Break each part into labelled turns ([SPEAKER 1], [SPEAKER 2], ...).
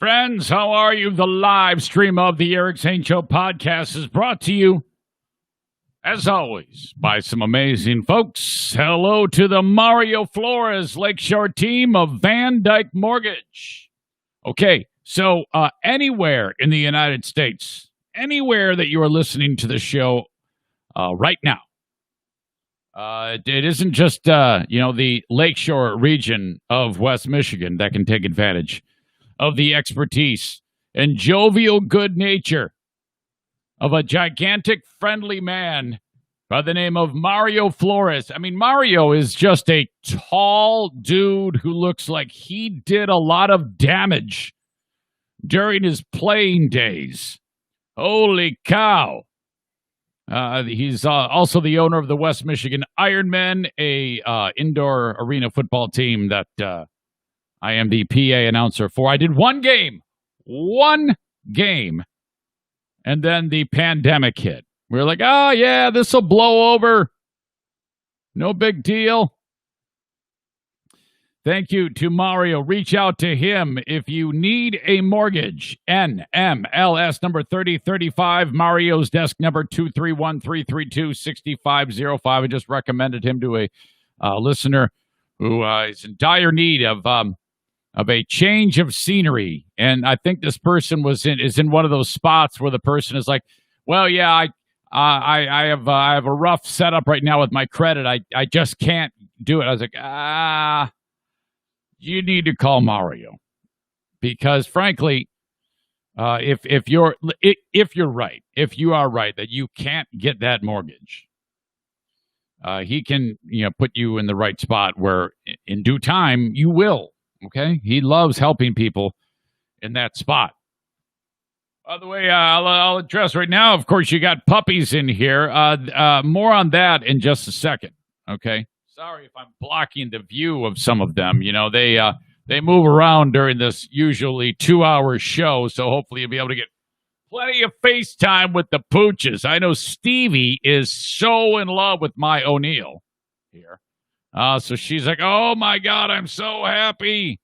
[SPEAKER 1] Friends, how are you? The live stream of the Eric Zane Show podcast is brought to you, as always, by some amazing folks. Hello to the Mario Flores Lakeshore team of Van Dyke Mortgage. Okay, so anywhere in the United States, anywhere that you are listening to the show right now, it isn't just, the Lakeshore region of West Michigan that can take advantage of the expertise and jovial good nature of a gigantic, friendly man by the name of Mario Flores. I mean, Mario is just a tall dude who looks like he did a lot of damage during his playing days. Holy cow. He's also the owner of the West Michigan Ironmen, a indoor arena football team that I am the PA announcer for. I did one game, and then the pandemic hit. We were like, oh, yeah, this will blow over. No big deal. Thank you to Mario. Reach out to him if you need a mortgage. NMLS number 3035, Mario's desk number 231-332-6505. I just recommended him to a listener who is in dire need of a change of scenery. And I think this person is in one of those spots where the person is like, well, yeah, I have a rough setup right now with my credit. I just can't do it. I was like, you need to call Mario, because frankly, if you are right that you can't get that mortgage, he can put you in the right spot where in due time you will. Okay, he loves helping people in that spot. By the way, I'll address right now. Of course, you got puppies in here. More on that in just a second. Okay, sorry if I'm blocking the view of some of them. They move around during this usually 2-hour show, so hopefully you'll be able to get plenty of FaceTime with the pooches. I know Stevie is so in love with my O'Neill here. So she's like, oh, my God, I'm so happy.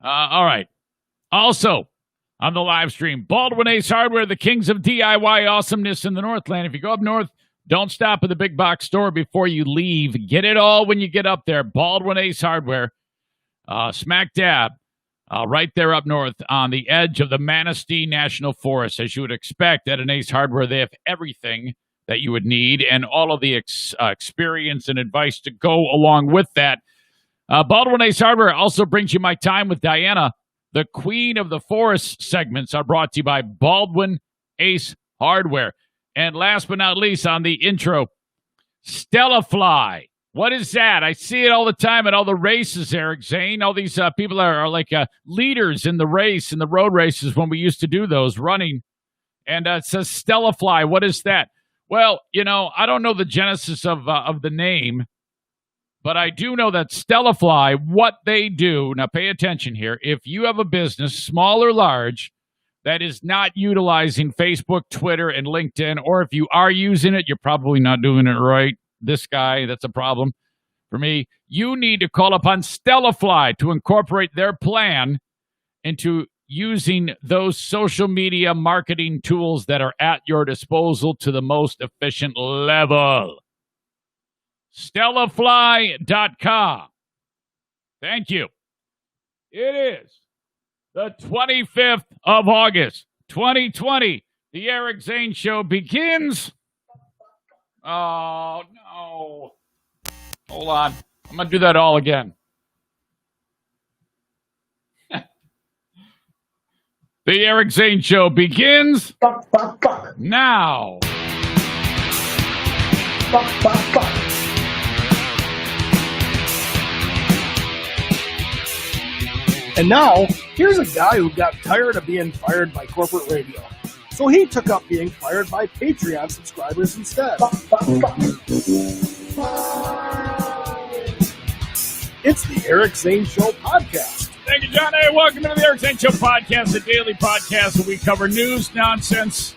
[SPEAKER 1] All right. Also, on the live stream, Baldwin Ace Hardware, the kings of DIY awesomeness in the Northland. If you go up north, don't stop at the big box store before you leave. Get it all when you get up there. Baldwin Ace Hardware, smack dab, right there up north on the edge of the Manistee National Forest. As you would expect at an Ace Hardware, they have everything that you would need and all of the experience and advice to go along with that. Baldwin Ace Hardware also brings you My Time with Diana. The Queen of the Forest segments are brought to you by Baldwin Ace Hardware. And last but not least on the intro, Stella Fly. What is that? I see it all the time at all the races, Eric Zane. All these people are like leaders in the race, in the road races when we used to do those, running. And it says Stella Fly. What is that? Well, I don't know the genesis of the name, but I do know that Stella Fly, what they do, now pay attention here, if you have a business, small or large, that is not utilizing Facebook, Twitter, and LinkedIn, or if you are using it, you're probably not doing it right. This guy, that's a problem for me. You need to call upon Stella Fly to incorporate their plan into using those social media marketing tools that are at your disposal to the most efficient level. StellaFly.com. Thank you. It is the 25th of August, 2020. The Eric Zane Show begins. Oh, no. Hold on. I'm going to do that all again. The Eric Zane Show begins now.
[SPEAKER 2] And now, here's a guy who got tired of being fired by corporate radio. So he took up being fired by Patreon subscribers instead. It's the Eric Zane Show podcast.
[SPEAKER 1] Thank you, John. Hey, welcome to the Eric Zane Show podcast, a daily podcast where we cover news, nonsense,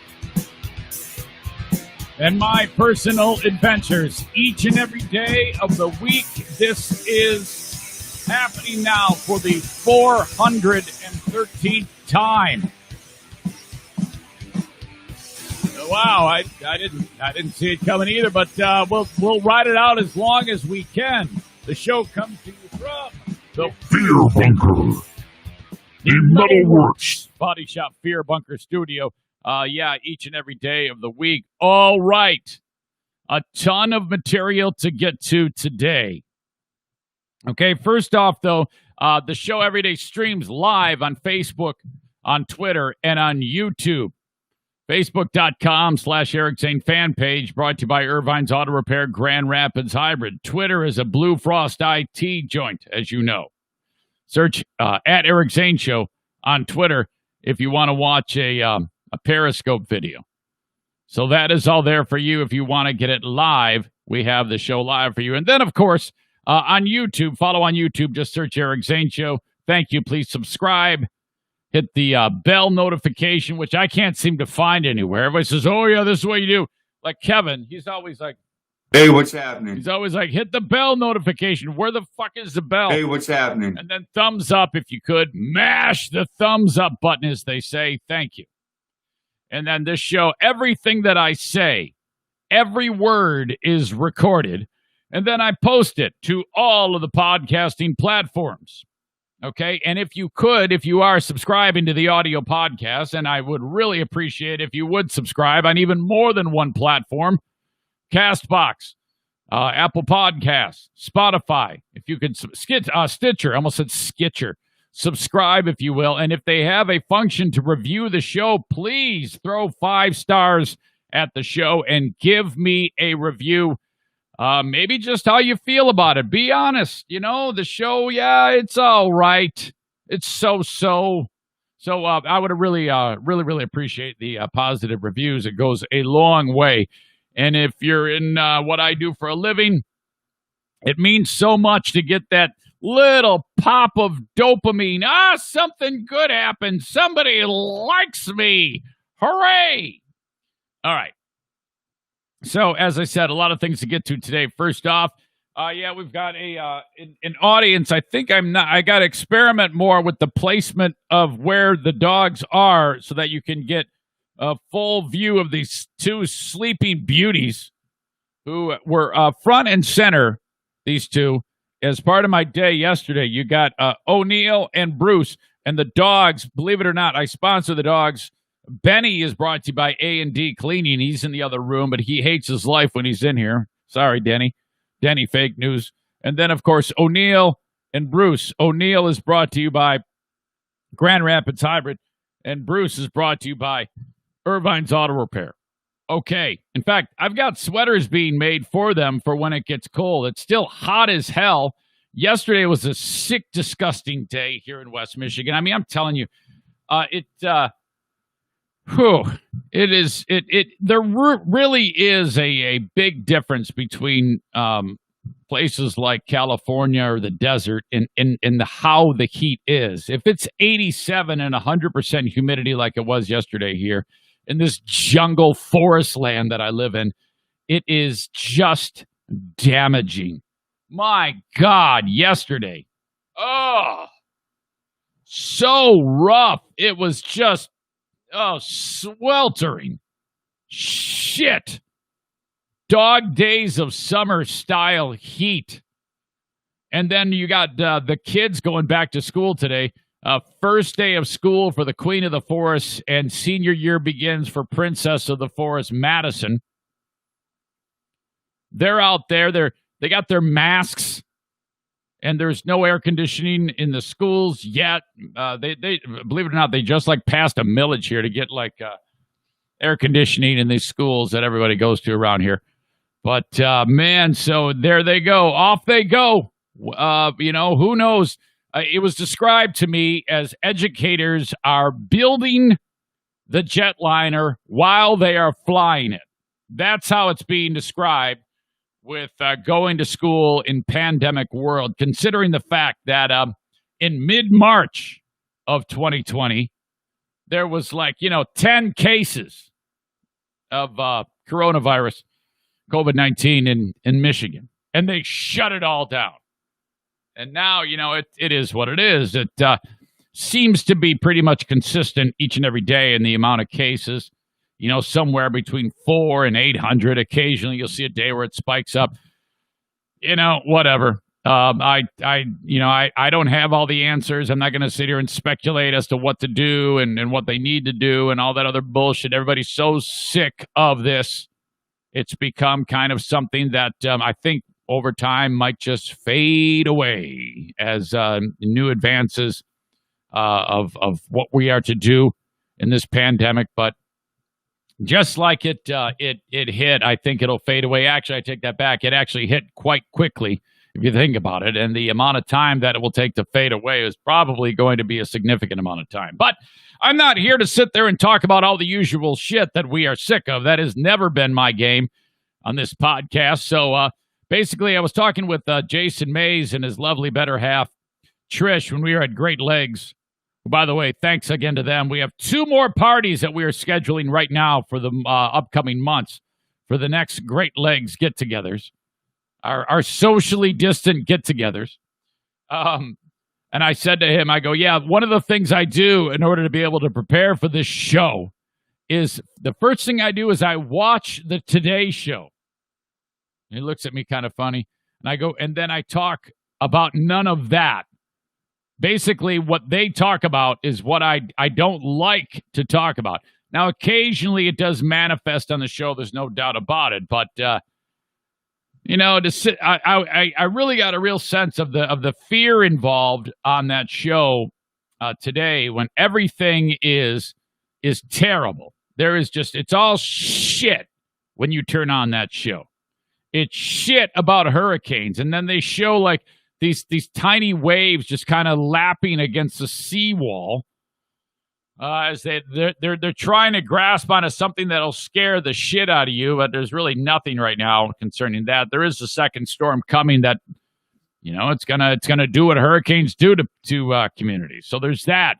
[SPEAKER 1] and my personal adventures each and every day of the week. This is happening now for the 413th time. Wow, I didn't see it coming either, but we'll ride it out as long as we can. The show comes to you from the
[SPEAKER 3] Fear Bunker, the Metalworks
[SPEAKER 1] Body Shop Fear Bunker Studio. Each and every day of the week. All right, a ton of material to get to today. Okay, first off, though, the show every day streams live on Facebook, on Twitter, and on YouTube. Facebook.com/Eric Zane fan page, brought to you by Irvine's Auto Repair Grand Rapids Hybrid. Twitter is a Blue Frost IT joint, as you know. Search at Eric Zane Show on Twitter if you want to watch a Periscope video. So that is all there for you. If you want to get it live, we have the show live for you. And then, of course, on YouTube, follow on YouTube, just search Eric Zane Show. Thank you. Please subscribe. Hit the bell notification, which I can't seem to find anywhere. Everybody says, oh, yeah, this is what you do. Like Kevin, he's always like,
[SPEAKER 3] hey, what's happening?
[SPEAKER 1] He's always like, hit the bell notification. Where the fuck is the bell?
[SPEAKER 3] Hey, what's happening?
[SPEAKER 1] And then thumbs up if you could. Mash the thumbs up button, as they say. Thank you. And then this show, everything that I say, every word is recorded. And then I post it to all of the podcasting platforms. Okay, and if you are subscribing to the audio podcast, and I would really appreciate if you would subscribe on even more than one platform, CastBox, Apple Podcasts, Spotify, if you could, Stitcher, I almost said Skitcher, subscribe if you will, and if they have a function to review the show, please throw 5 stars at the show and give me a review. Maybe just how you feel about it. Be honest. You know, the show, yeah, it's all right. It's so-so. So I would really appreciate the positive reviews. It goes a long way. And if you're in what I do for a living, it means so much to get that little pop of dopamine. Something good happened. Somebody likes me. Hooray. All right. So, as I said, a lot of things to get to today. First off, we've got an audience. I got to experiment more with the placement of where the dogs are so that you can get a full view of these 2 sleeping beauties who were front and center, these 2. As part of my day yesterday, you got O'Neill and Bruce, and the dogs, believe it or not, I sponsor the dogs. Benny is brought to you by A&D Cleaning. He's in the other room, but he hates his life when he's in here. Sorry, Denny. Denny, fake news. And then, of course, O'Neill and Bruce. O'Neill is brought to you by Grand Rapids Hybrid, and Bruce is brought to you by Irvine's Auto Repair. Okay. In fact, I've got sweaters being made for them for when it gets cold. It's still hot as hell. Yesterday was a sick, disgusting day here in West Michigan. I mean, I'm telling you, there really is a big difference between places like California or the desert in how the heat is. If it's 87 and 100% humidity like it was yesterday here in this jungle forest land that I live in, it is just damaging. My God, yesterday. Oh, so rough. It was just sweltering. Shit. Dog days of summer-style heat. And then you got the kids going back to school today. First day of school for the Queen of the Forest, and senior year begins for Princess of the Forest, Madison. They're out there. They got their masks, and there's no air conditioning in the schools yet. They believe it or not, they just passed a millage here to get air conditioning in these schools that everybody goes to around here. But man, so there they go, off they go. Who knows? It was described to me as educators are building the jetliner while they are flying it. That's how it's being described with going to school in pandemic world, considering the fact that in mid-March of 2020, there was 10 cases of coronavirus, COVID-19 in Michigan, and they shut it all down. And now, it is what it is. It seems to be pretty much consistent each and every day in the amount of cases, somewhere between 400 and 800. Occasionally you'll see a day where it spikes up, whatever. I don't have all the answers. I'm not going to sit here and speculate as to what to do and what they need to do and all that other bullshit. Everybody's so sick of this. It's become kind of something that I think over time might just fade away as new advances of what we are to do in this pandemic. But just like it hit, I think it'll fade away. Actually, I take that back. It actually hit quite quickly, if you think about it. And the amount of time that it will take to fade away is probably going to be a significant amount of time. But I'm not here to sit there and talk about all the usual shit that we are sick of. That has never been my game on this podcast. So basically, I was talking with Jason Mays and his lovely better half, Trish, when we were at Great Legs. By the way, thanks again to them. We have 2 more parties that we are scheduling right now for the upcoming months for the next Great Legs get-togethers, our socially distant get-togethers. And I said to him, I go, yeah, one of the things I do in order to be able to prepare for this show is the first thing I do is I watch the Today Show. And he looks at me kind of funny. And I go, and then I talk about none of that. Basically, what they talk about is what I don't like to talk about. Now, occasionally it does manifest on the show. There's no doubt about it. But, to sit, I really got a real sense of the fear involved on that show today when everything is terrible. There is just, it's all shit when you turn on that show. It's shit about hurricanes. And then they show like these tiny waves just kind of lapping against the seawall as they're trying to grasp onto something that'll scare the shit out of you. But there's really nothing right now concerning that. There is a second storm coming that, it's gonna do what hurricanes do to communities. So there's that.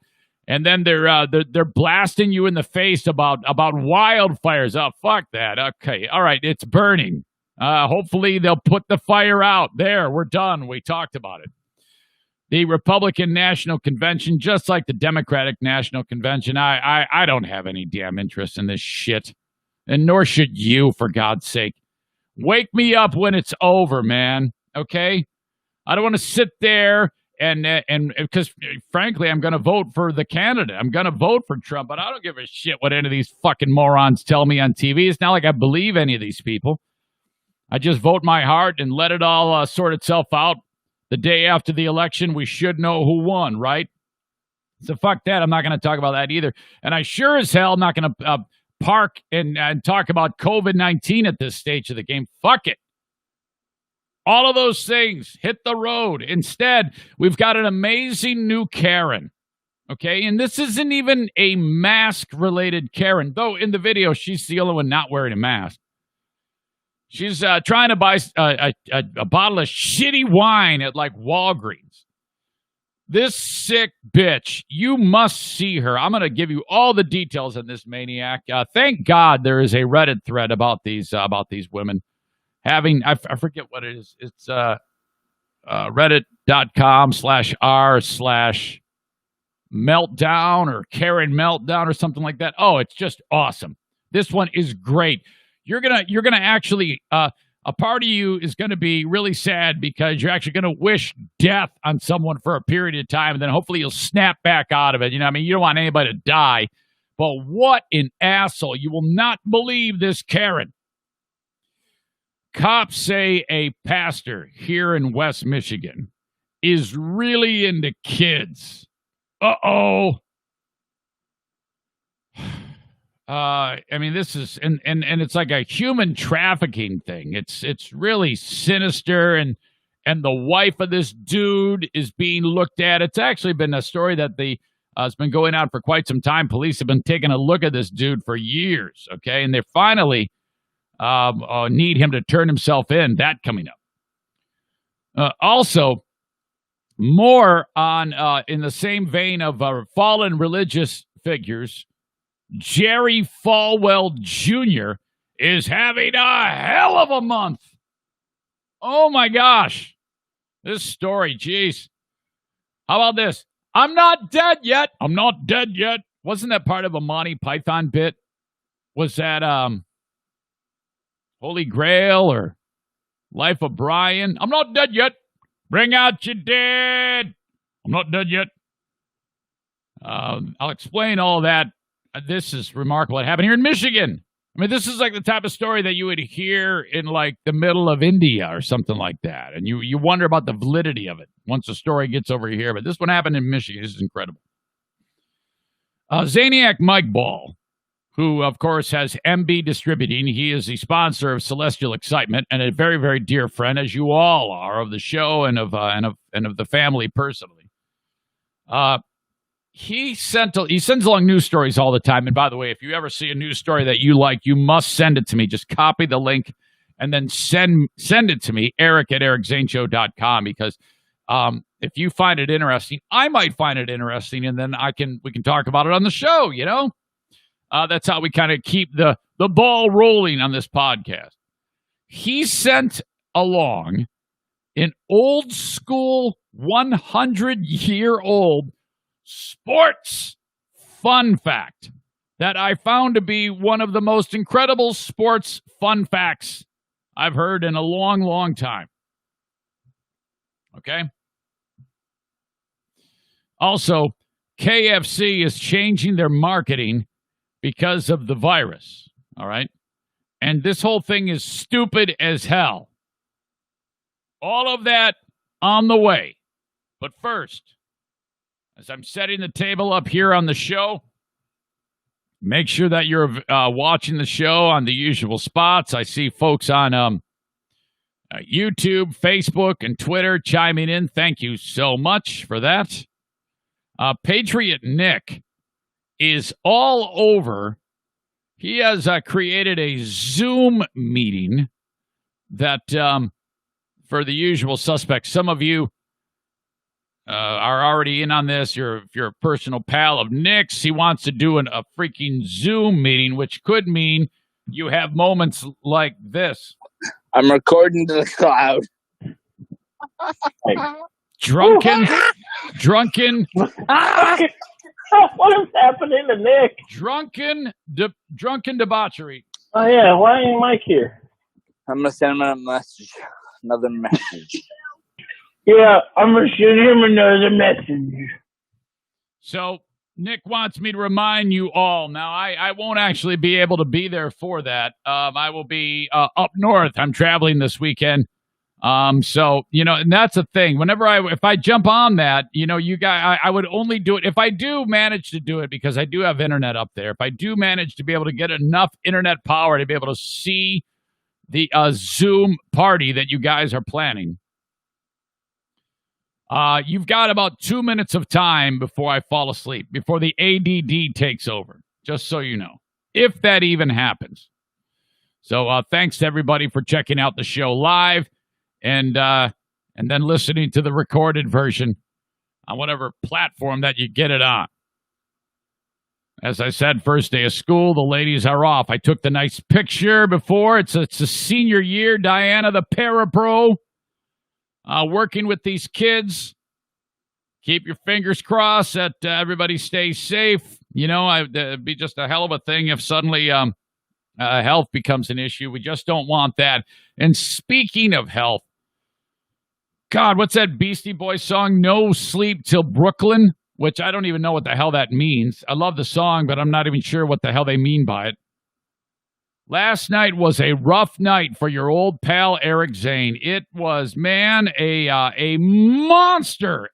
[SPEAKER 1] And then they're blasting you in the face about wildfires. Oh, fuck that. Okay, all right, it's burning. Hopefully they'll put the fire out. There, we're done. We talked about it. The Republican National Convention, just like the Democratic National Convention, I don't have any damn interest in this shit, and nor should you, for God's sake. Wake me up when it's over, man. Okay, I don't want to sit there and because frankly, I'm going to vote for the candidate. I'm going to vote for Trump, but I don't give a shit what any of these fucking morons tell me on TV. It's not like I believe any of these people. I just vote my heart and let it all sort itself out. The day after the election, we should know who won, right? So fuck that. I'm not going to talk about that either. And I sure as hell am not going to park and talk about COVID-19 at this stage of the game. Fuck it. All of those things hit the road. Instead, we've got an amazing new Karen. Okay, and this isn't even a mask-related Karen, though in the video, she's the only one not wearing a mask. She's trying to buy a bottle of shitty wine at, like, Walgreens. This sick bitch, you must see her. I'm going to give you all the details on this maniac. Thank God there is a Reddit thread about these women having, I forget what it is. It's reddit.com/r/meltdown or Karen Meltdown or something like that. Oh, it's just awesome. This one is great. You're gonna actually a part of you is gonna be really sad because you're actually gonna wish death on someone for a period of time, and then hopefully you'll snap back out of it. You know, I mean, you don't want anybody to die, but what an asshole! You will not believe this Karen. Cops say a pastor here in West Michigan is really into kids. Uh-oh. I mean, this is and it's like a human trafficking thing. It's really sinister, and the wife of this dude is being looked at. It's actually been a story that has been going on for quite some time. Police have been taking a look at this dude for years. Okay, and they finally need him to turn himself in. That coming up. Also, more on in the same vein of fallen religious figures. Jerry Falwell Jr. is having a hell of a month. Oh my gosh. This story, geez. How about this? I'm not dead yet. I'm not dead yet. Wasn't that part of a Monty Python bit? Was that Holy Grail or Life of Brian? I'm not dead yet. Bring out your dead. I'm not dead yet. I'll explain all that. This is remarkable. It happened here in Michigan. I mean, this is like the type of story that you would hear in like the middle of India or something like that. And you wonder about the validity of it once the story gets over here. But this one happened in Michigan. This is incredible. Zaniac Mike Ball, who, of course, has MB Distributing. He is the sponsor of Celestial Excitement and a very, very dear friend, as you all are, of the show and of the family personally. He sends along news stories all the time. And by the way, if you ever see a news story that you like, you must send it to me. Just copy the link and then send it to me, eric@ericzaneshow.com, because if you find it interesting, I might find it interesting, and then we can talk about it on the show, you know? That's how we kind of keep the ball rolling on this podcast. He sent along an old school 100-year-old sports fun fact that I found to be one of the most incredible sports fun facts I've heard in a long, long time. Okay? Also, KFC is changing their marketing because of the virus, all right? And this whole thing is stupid as hell. All of that on the way. But first, as I'm setting the table up here on the show, make sure that you're watching the show on the usual spots. I see folks on YouTube, Facebook, and Twitter chiming in. Thank you so much for that. Patriot Nick is all over. He has created a Zoom meeting that, for the usual suspects, some of you are already in on this. If you're a personal pal of Nick's, he wants to do a freaking Zoom meeting, which could mean you have moments like this.
[SPEAKER 4] I'm recording to the cloud.
[SPEAKER 1] Drunken.
[SPEAKER 5] What is happening to Nick?
[SPEAKER 1] Drunken debauchery.
[SPEAKER 5] Oh yeah, why ain't Mike here?
[SPEAKER 4] I'm gonna send him a message. Another message.
[SPEAKER 5] Yeah, I'm gonna shoot him another message.
[SPEAKER 1] So Nick wants me to remind you all. Now, I won't actually be able to be there for that. I will be up north. I'm traveling this weekend. So, and that's the thing. If I jump on that, you guys, I would only do it if I do manage to do it, because I do have internet up there. If I do manage to be able to get enough internet power to be able to see the Zoom party that you guys are planning, you've got about 2 minutes of time before I fall asleep, before the ADD takes over, just so you know, if that even happens. So thanks to everybody for checking out the show live. And then listening to the recorded version on whatever platform that you get it on. As I said, first day of school, the ladies are off. I took the nice picture before. It's a senior year. Diana, the parapro, working with these kids. Keep your fingers crossed that everybody stays safe. It'd be just a hell of a thing if suddenly health becomes an issue. We just don't want that. And speaking of health, God, what's that Beastie Boys song? No Sleep Till Brooklyn, which I don't even know what the hell that means. I love the song, but I'm not even sure what the hell they mean by it. Last night was a rough night for your old pal Eric Zane. It was, man, a monster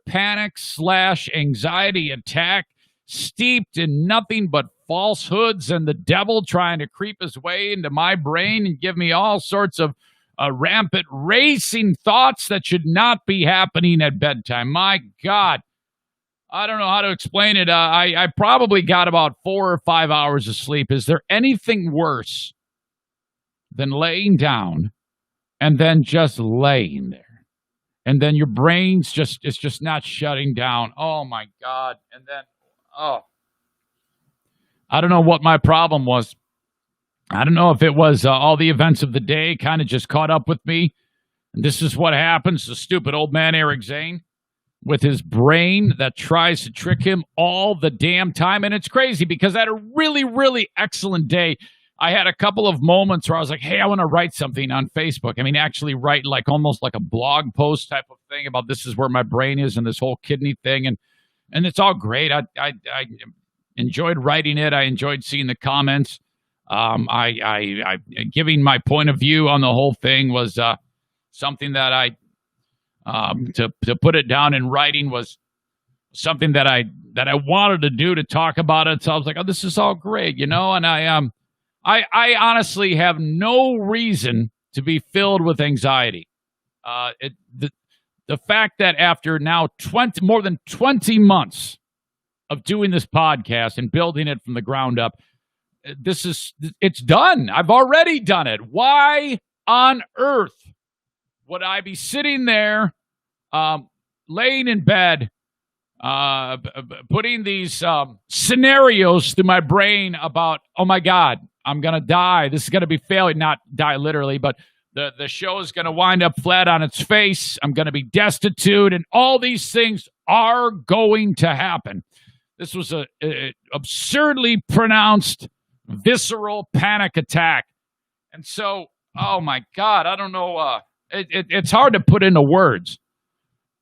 [SPEAKER 1] panic / anxiety attack, steeped in nothing but falsehoods and the devil trying to creep his way into my brain and give me all sorts of rampant racing thoughts that should not be happening at bedtime. My God. I don't know how to explain it. I probably got about 4 or 5 hours of sleep. Is there anything worse than laying down and then just laying there? And then your brain's it's just not shutting down. Oh, my God. And then, I don't know what my problem was. I don't know if it was all the events of the day kind of just caught up with me. And this is what happens to stupid old man Eric Zane with his brain that tries to trick him all the damn time. And it's crazy because I had a really, really excellent day. I had a couple of moments where I was like, hey, I want to write something on Facebook. I mean, actually write like almost like a blog post type of thing about this is where my brain is and this whole kidney thing. And it's all great. I enjoyed writing it. I enjoyed seeing the comments. I giving my point of view on the whole thing was something that to put it down in writing was something that I wanted to do, to talk about it. So I was like, oh, this is all great, you know. And I honestly have no reason to be filled with anxiety. The fact that after now more than 20 months of doing this podcast and building it from the ground up, it's done. I've already done it. Why on earth would I be sitting there, laying in bed, putting these scenarios through my brain about, oh my God, I'm going to die. This is going to be failure. Not die literally, but the show is going to wind up flat on its face. I'm going to be destitute, and all these things are going to happen. This was a absurdly pronounced, visceral panic attack. And so, oh my God, I don't know. It's hard to put into words,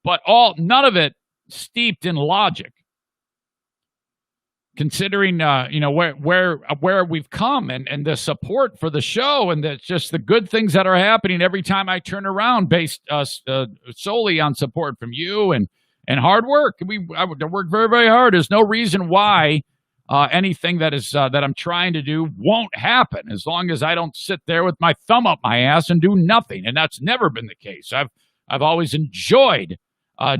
[SPEAKER 1] but none of it steeped in logic. Considering, where we've come and the support for the show and just the good things that are happening every time I turn around, based solely on support from you and hard work. I work very, very hard. There's no reason why anything that I'm trying to do won't happen, as long as I don't sit there with my thumb up my ass and do nothing. And that's never been the case. I've always enjoyed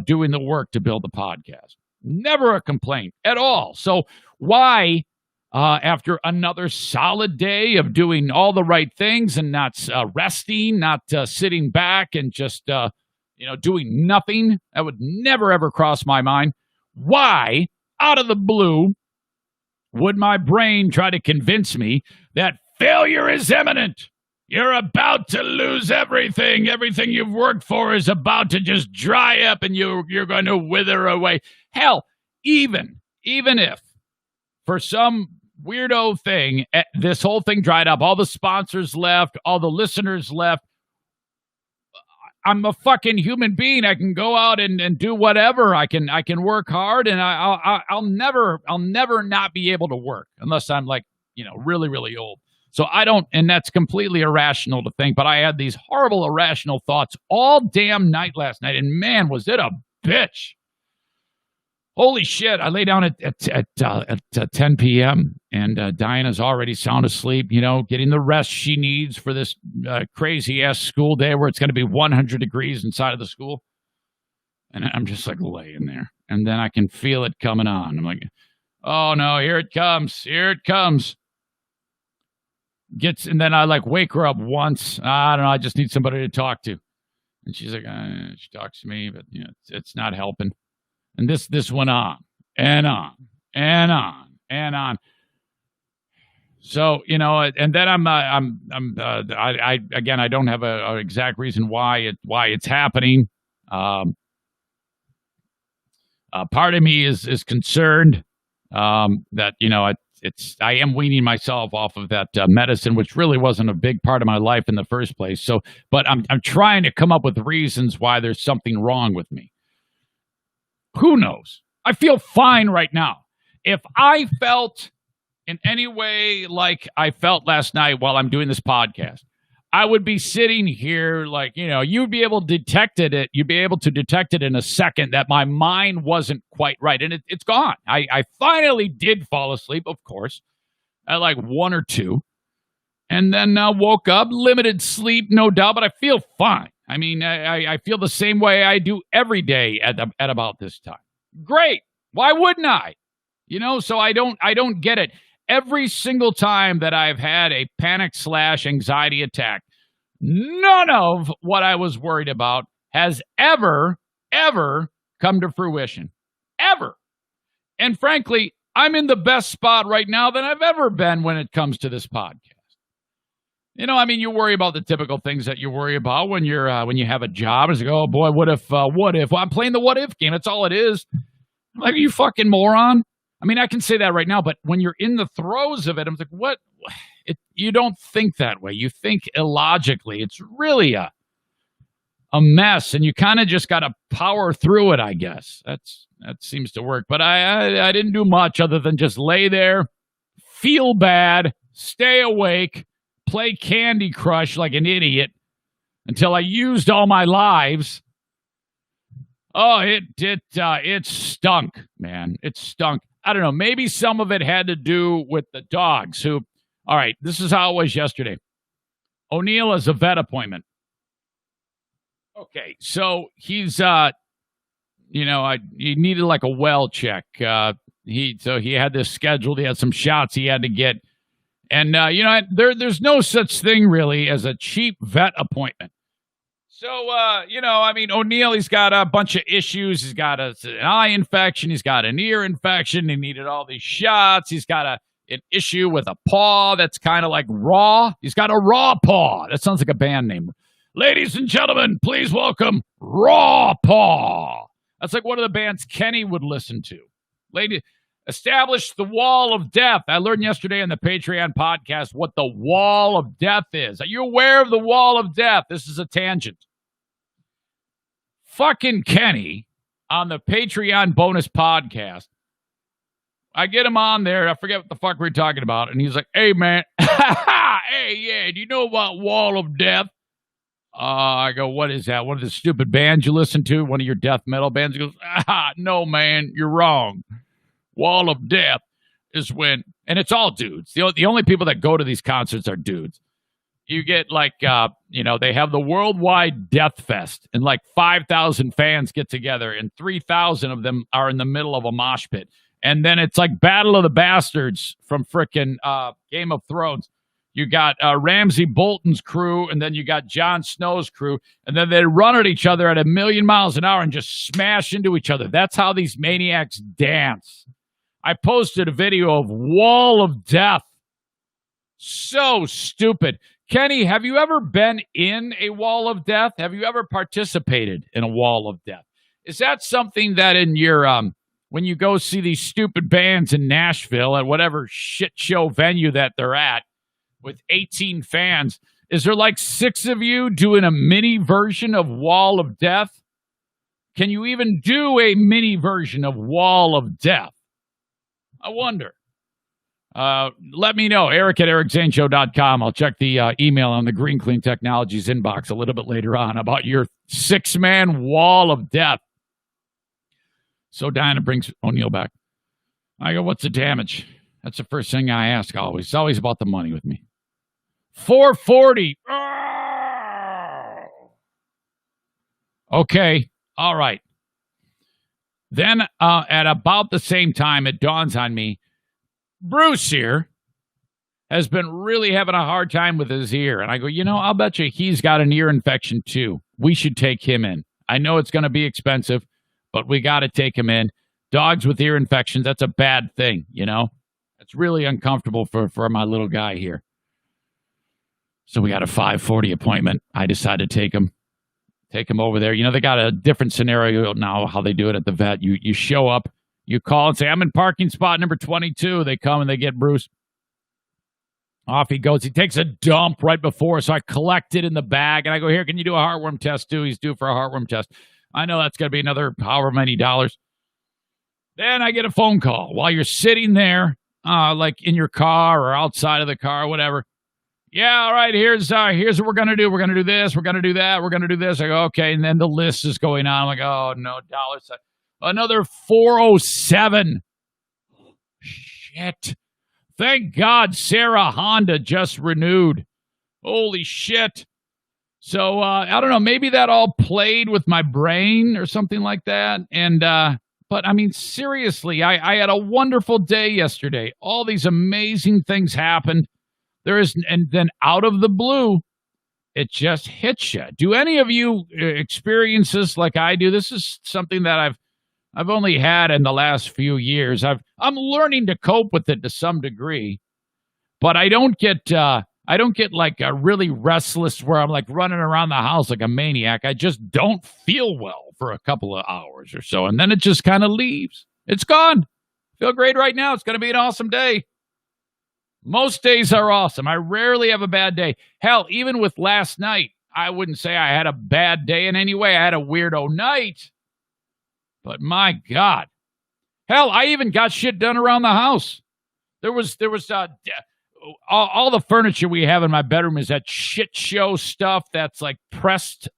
[SPEAKER 1] doing the work to build the podcast. Never a complaint at all. So why, after another solid day of doing all the right things and not resting, not sitting back and just doing nothing, that would never ever cross my mind. Why, out of the blue, would my brain try to convince me that failure is imminent? You're about to lose everything. Everything you've worked for is about to just dry up and you're going to wither away. Hell, even if for some weirdo thing, this whole thing dried up, all the sponsors left, all the listeners left, I'm a fucking human being. I can go out and do whatever. I can work hard, and I'll never not be able to work unless I'm like, really, really old. So I don't, and that's completely irrational to think, but I had these horrible irrational thoughts all damn night last night, and man, was it a bitch. Holy shit, I lay down at 10 p.m., and Diana's already sound asleep, getting the rest she needs for this crazy-ass school day where it's going to be 100 degrees inside of the school. And I'm just like laying there, and then I can feel it coming on. I'm like, oh no, here it comes. And then I like wake her up once. I don't know, I just need somebody to talk to. And she's like, she talks to me, but it's not helping. And this went on and on and on and on. So, and then I don't have a exact reason why it's happening. Part of me is concerned that I am weaning myself off of that medicine, which really wasn't a big part of my life in the first place. So, but I'm trying to come up with reasons why there's something wrong with me. Who knows? I feel fine right now. If I felt in any way like I felt last night while I'm doing this podcast, I would be sitting here like, you'd be able to detect it. You'd be able to detect it in a second that my mind wasn't quite right. And it's gone. I finally did fall asleep, of course, at like 1 or 2. And then woke up, limited sleep, no doubt, but I feel fine. I mean, I feel the same way I do every day at about this time. Great. Why wouldn't I? So I don't get it. Every single time that I've had a panic/anxiety attack, none of what I was worried about has ever come to fruition. Ever. And frankly, I'm in the best spot right now that I've ever been when it comes to this podcast. I mean, you worry about the typical things that you worry about when you have a job. It's like, oh boy, what if? Well, I'm playing the what if game. That's all it is. I'm like, are you fucking moron? I mean, I can say that right now, but when you're in the throes of it, I'm like, what? You don't think that way. You think illogically. It's really a mess, and you kind of just got to power through it, I guess. That seems to work. But I didn't do much other than just lay there, feel bad, stay awake, play Candy Crush like an idiot until I used all my lives. Oh, it stunk, man. It stunk. I don't know. Maybe some of it had to do with the dogs who, all right, this is how it was yesterday. O'Neill has a vet appointment. Okay, so he's, he needed like a well check. He had this scheduled. He had some shots he had to get. And, there's no such thing really as a cheap vet appointment. So, O'Neill, he's got a bunch of issues. He's got an eye infection. He's got an ear infection. He needed all these shots. He's got an issue with a paw that's kind of like raw. He's got a raw paw. That sounds like a band name. Ladies and gentlemen, please welcome Raw Paw. That's like one of the bands Kenny would listen to. Lady, establish the wall of death. I learned yesterday on the Patreon podcast what the wall of death is. Are you aware of the wall of death? This is a tangent. Fucking Kenny on the Patreon bonus podcast. I get him on there. I forget what the fuck we were talking about. And he's like, hey, man. Hey, yeah. Do you know about wall of death? I go, what is that? One of the stupid bands you listen to? One of your death metal bands? He goes, no, man, you're wrong. Wall of death is when, and it's all dudes. The only people that go to these concerts are dudes. You get like, they have the worldwide death fest, and like 5,000 fans get together, and 3,000 of them are in the middle of a mosh pit. And then it's like Battle of the Bastards from frickin' Game of Thrones. You got Ramsay Bolton's crew, and then you got Jon Snow's crew, and then they run at each other at 1,000,000 miles an hour and just smash into each other. That's how these maniacs dance. I posted a video of Wall of Death. So stupid. Kenny, have you ever been in a Wall of Death? Have you ever participated in a Wall of Death? Is that something that in your, when you go see these stupid bands in Nashville at whatever shit show venue that they're at, with 18 fans, is there like 6 of you doing a mini version of Wall of Death? Can you even do a mini version of Wall of Death? I wonder. Let me know. Eric at ericzaneshow.com. I'll check the email on the Green Clean Technologies inbox a little bit later on about your 6-man Wall of Death. So Diana brings O'Neill back. I go, what's the damage? That's the first thing I ask always. It's always about the money with me. $440. Oh! Okay. All right. Then at about the same time, it dawns on me, Bruce here has been really having a hard time with his ear. And I go, I'll bet you he's got an ear infection too. We should take him in. I know it's going to be expensive, but we got to take him in. Dogs with ear infections, that's a bad thing, It's really uncomfortable for my little guy here. So we got a 5:40 appointment. I decided to take him over there. They got a different scenario now, how they do it at the vet. You show up, you call and say, I'm in parking spot number 22. They come and they get Bruce. Off he goes. He takes a dump right before, so I collect it in the bag, and I go, here, can you do a heartworm test too? He's due for a heartworm test. I know that's going to be another however many dollars. Then I get a phone call while you're sitting there, like in your car or outside of the car, or whatever. Yeah, all right, here's what we're going to do. We're going to do this. We're going to do that. We're going to do this. I go, okay, and then the list is going on. I'm like, oh, no, dollars. Another 407. Shit. Thank God Sarah Honda just renewed. Holy shit. So, I don't know, maybe that all played with my brain or something like that. And, but I mean, seriously, I had a wonderful day yesterday. All these amazing things happened. And then out of the blue, it just hits you. Do any of you experience this like I do? This is something that I've only had in the last few years. I'm learning to cope with it to some degree, but I don't get I don't get like a really restless where I'm like running around the house like a maniac. I just don't feel well for a couple of hours or so, and then it just kind of leaves. It's gone. Feel great right now. It's going to be an awesome day. Most days are awesome. I rarely have a bad day. Hell, even with last night, I wouldn't say I had a bad day in any way. I had a weirdo night, but my God. Hell, I even got shit done around the house. There was all the furniture we have in my bedroom is that shit show stuff that's like pressed.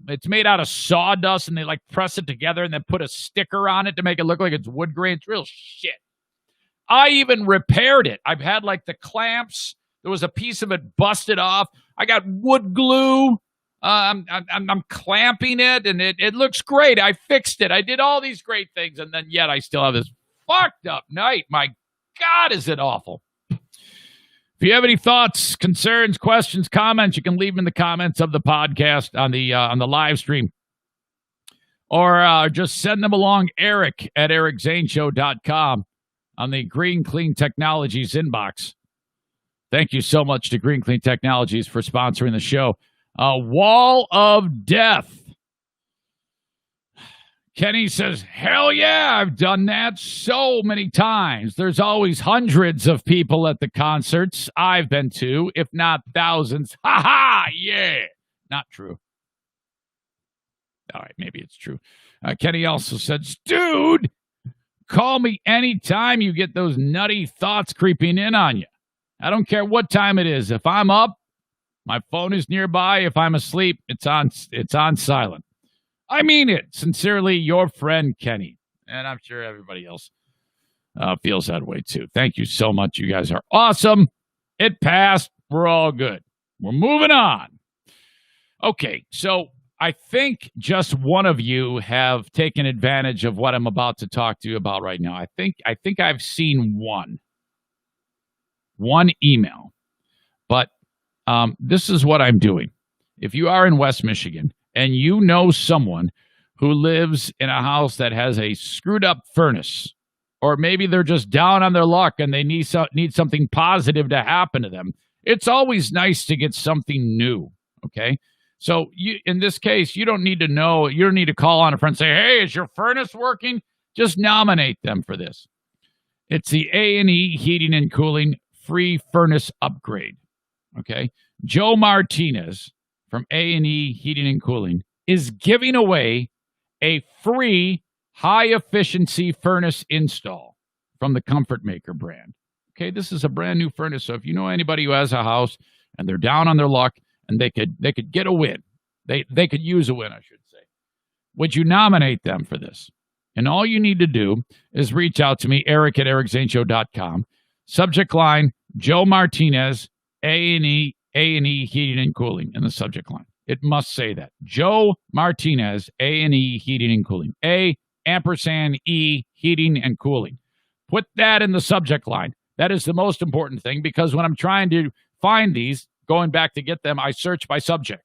[SPEAKER 1] It's made out of sawdust, and they like press it together and then put a sticker on it to make it look like it's wood grain. It's real shit. I even repaired it. I've had like the clamps. There was a piece of it busted off. I got wood glue. I'm clamping it, and it looks great. I fixed it. I did all these great things, and then yet I still have this fucked up night. My God, is it awful? If you have any thoughts, concerns, questions, comments, you can leave them in the comments of the podcast on the live stream. Or just send them along, Eric at ericzaneshow.com on the Green Clean Technologies inbox. Thank you so much to Green Clean Technologies for sponsoring the show. Wall of Death. Kenny says, hell yeah, I've done that so many times. There's always hundreds of people at the concerts I've been to, if not thousands. Ha ha, yeah. Not true. All right, maybe it's true. Kenny also says, dude, call me anytime you get those nutty thoughts creeping in on you. I don't care what time it is. If I'm up, my phone is nearby. If I'm asleep, it's on silent. I mean it. Sincerely, your friend, Kenny. And I'm sure everybody else feels that way, too. Thank you so much. You guys are awesome. It passed. We're all good. We're moving on. Okay, so I think just one of you have taken advantage of what I'm about to talk to you about right now. I think I've seen one email. But this is what I'm doing. If you are in West Michigan, and you know someone who lives in a house that has a screwed up furnace, or maybe they're just down on their luck and they need something positive to happen to them, it's always nice to get something new, okay? So in this case, you don't need to know, you don't need to call on a friend and say, hey, is your furnace working? Just nominate them for this. It's the A&E Heating and Cooling Free Furnace Upgrade, okay? Joe Martinez from A&E Heating and Cooling is giving away a free high-efficiency furnace install from the Comfort Maker brand. Okay, this is a brand new furnace, so if you know anybody who has a house and they're down on their luck and they could get a win, they could use a win, I should say, would you nominate them for this? And all you need to do is reach out to me, Eric at ericzaneshow.com. Subject line, Joe Martinez, A&E Heating and Cooling in the subject line. It must say that. Joe Martinez, A&E Heating and Cooling. A&E Heating and Cooling. Put that in the subject line. That is the most important thing, because when I'm trying to find these, going back to get them, I search by subject.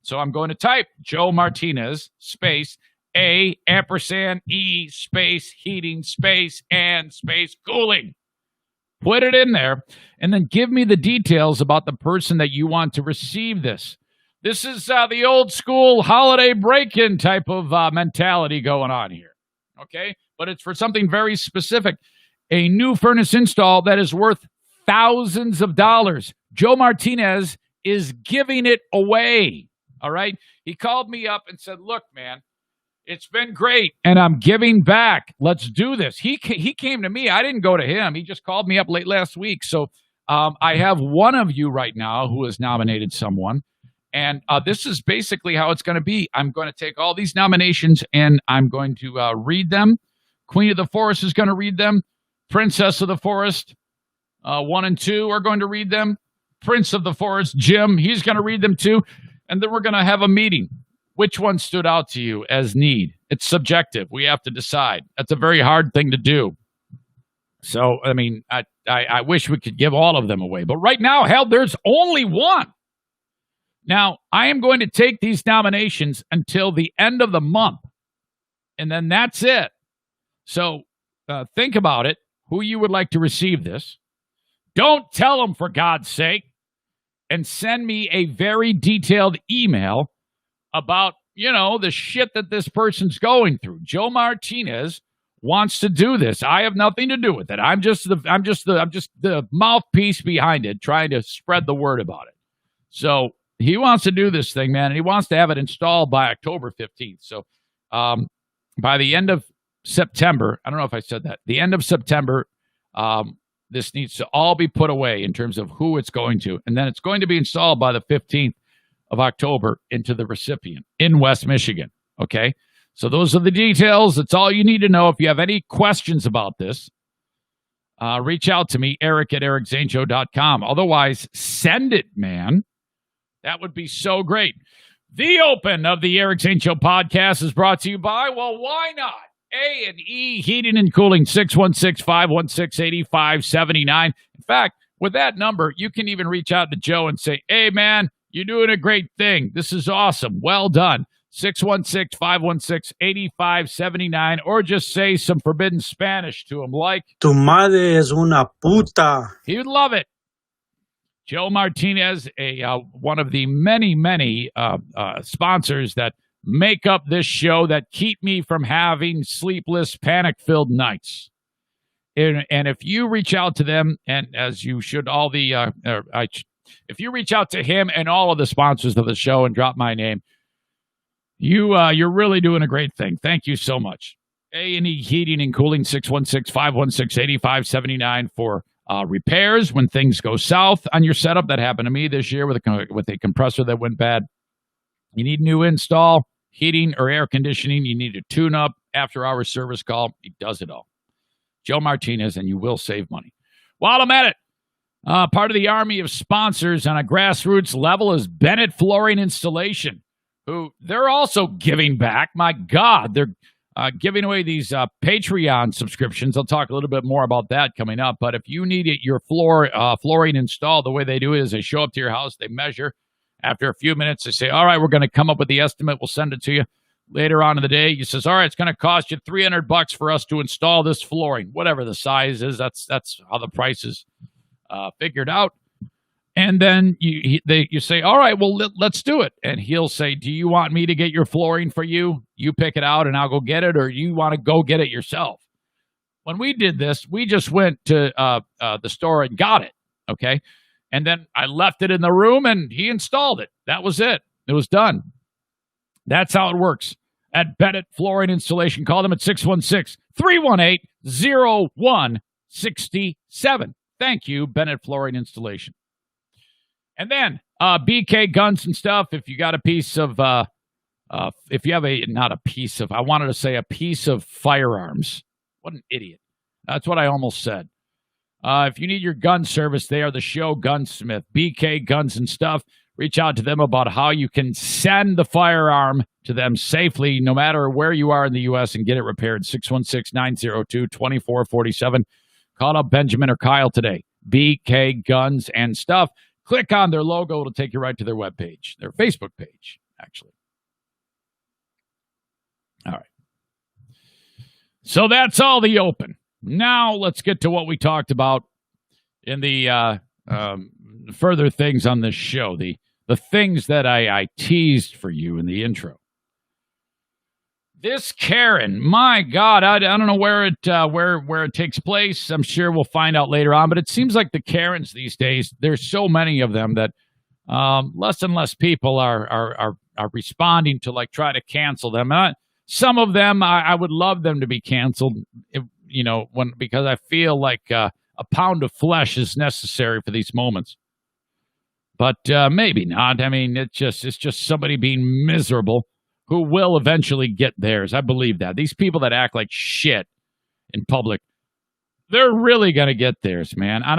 [SPEAKER 1] So I'm going to type Joe Martinez, space, A&E, space, heating, space, and space, cooling. Put it in there, and then give me the details about the person that you want to receive this. This is the old school holiday break-in type of mentality going on here, okay? But it's for something very specific. A new furnace install that is worth thousands of dollars. Joe Martinez is giving it away, all right? He called me up and said, look, man, it's been great, and I'm giving back. Let's do this. He came to me. I didn't go to him. He just called me up late last week. So I have one of you right now who has nominated someone, and this is basically how it's going to be. I'm going to take all these nominations, and I'm going to read them. Queen of the Forest is going to read them. Princess of the Forest 1 and 2 are going to read them. Prince of the Forest, Jim, he's going to read them too. And then we're going to have a meeting. Which one stood out to you as need? It's subjective. We have to decide. That's a very hard thing to do. So, I mean, I wish we could give all of them away. But right now, hell, there's only one. Now, I am going to take these nominations until the end of the month. And then that's it. So, think about it, who you would like to receive this. Don't tell them, for God's sake. and send me a very detailed email about, the shit that this person's going through. Joe Martinez wants to do this. I have nothing to do with it. I'm just the mouthpiece behind it, trying to spread the word about it. So he wants to do this thing, man, and he wants to have it installed by October 15th. So by the end of September, I don't know if I said that, the end of September, this needs to all be put away in terms of who it's going to. And then it's going to be installed by the 15th of October into the recipient in West Michigan. Okay? So those are the details. That's all you need to know. If you have any questions about this, reach out to me, Eric at ericzaneshow.com. Otherwise, send it, man. That would be so great. The Open of the Eric Zane Show podcast is brought to you by, well, why not? A&E Heating and Cooling, 616-516-8579. In fact, with that number, you can even reach out to Joe and say, hey, man, you're doing a great thing. This is awesome. Well done. 616-516-8579, or just say some forbidden Spanish to him, like,
[SPEAKER 6] Tu madre es una puta.
[SPEAKER 1] He would love it. Joe Martinez, one of the many, many sponsors that make up this show, that keep me from having sleepless, panic-filled nights. And if you reach out to them, and as you should, if you reach out to him and all of the sponsors of the show and drop my name, you're really doing a great thing. Thank you so much. A&E Heating and Cooling, 616-516-8579 for repairs when things go south on your setup. That happened to me this year with a compressor that went bad. You need new install, heating or air conditioning. You need a tune-up, after-hour service call. He does it all. Joe Martinez, and you will save money. While I'm at it, part of the army of sponsors on a grassroots level is Bennett Flooring Installation, who they're also giving back. My God, they're giving away these Patreon subscriptions. I'll talk a little bit more about that coming up. But if you need your flooring installed, the way they do it is they show up to your house, they measure. After a few minutes, they say, all right, we're going to come up with the estimate. We'll send it to you later on in the day. He says, all right, it's going to cost you $300 for us to install this flooring, whatever the size is. That's how the price is figured out. And then you say, all right, well, let's do it. And he'll say, do you want me to get your flooring for you? You pick it out and I'll go get it, or you want to go get it yourself? When we did this, we just went to the store and got it, okay? And then I left it in the room and he installed it. That was it. It was done. That's how it works at Bennett Flooring Installation. Call them at 616-318-0167. Thank you, Bennett Flooring Installation. And then BK Guns and Stuff. If you got a piece of, if you have a piece of firearms. What an idiot. That's what I almost said. If you need your gun service, they are the show gunsmith. BK Guns and Stuff. Reach out to them about how you can send the firearm to them safely, no matter where you are in the U.S., and get it repaired. 616-902-2447. Call up Benjamin or Kyle today. BK Guns and Stuff. Click on their logo. It'll take you right to their webpage, their Facebook page, actually. All right. So that's all the open. Now let's get to what we talked about in the further things on this show, the things that I teased for you in the intro. This Karen, my God, I don't know where it takes place. I'm sure we'll find out later on, but it seems like the Karens these days, there's so many of them that less and less people are responding to, like, try to cancel them. Some of them, I would love them to be canceled, because I feel like a pound of flesh is necessary for these moments. But maybe not. I mean, it's just somebody being miserable who will eventually get theirs. I believe that. These people that act like shit in public, they're really going to get theirs, man. And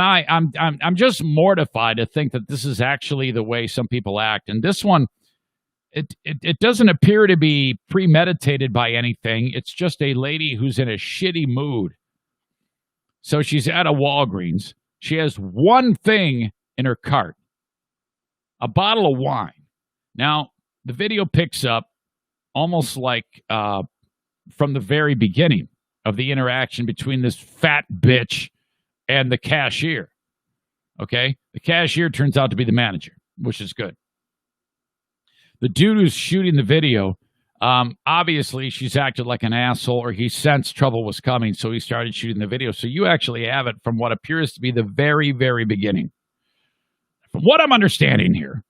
[SPEAKER 1] I'm just mortified to think that this is actually the way some people act. And this one, it doesn't appear to be premeditated by anything. It's just a lady who's in a shitty mood. So she's at a Walgreens. She has one thing in her cart, a bottle of wine. Now, the video picks up almost like from the very beginning of the interaction between this fat bitch and the cashier. Okay? The cashier turns out to be the manager. which is good. The dude who's shooting the video, obviously she's acted like an asshole, or he sensed trouble was coming, so he started shooting the video. So you actually have it from what appears to be the very, very beginning. From what I'm understanding here,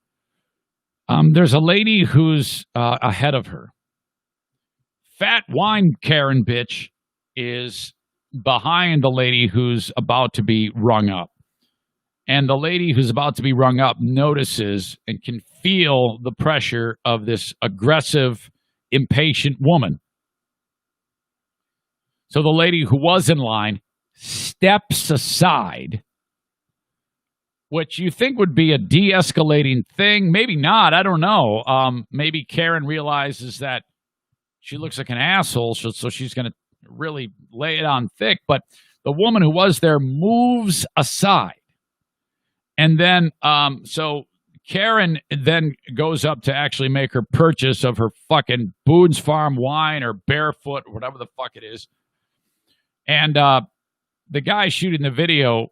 [SPEAKER 1] there's a lady who's ahead of her. Fat wine Karen bitch is behind the lady who's about to be rung up. And the lady who's about to be rung up notices and can feel the pressure of this aggressive, impatient woman. So the lady who was in line steps aside, which you think would be a de-escalating thing. Maybe not. I don't know. Maybe Karen realizes that she looks like an asshole, so she's going to really lay it on thick. But the woman who was there moves aside. And then, so Karen then goes up to actually make her purchase of her fucking Boone's Farm wine or Barefoot, or whatever the fuck it is. And the guy shooting the video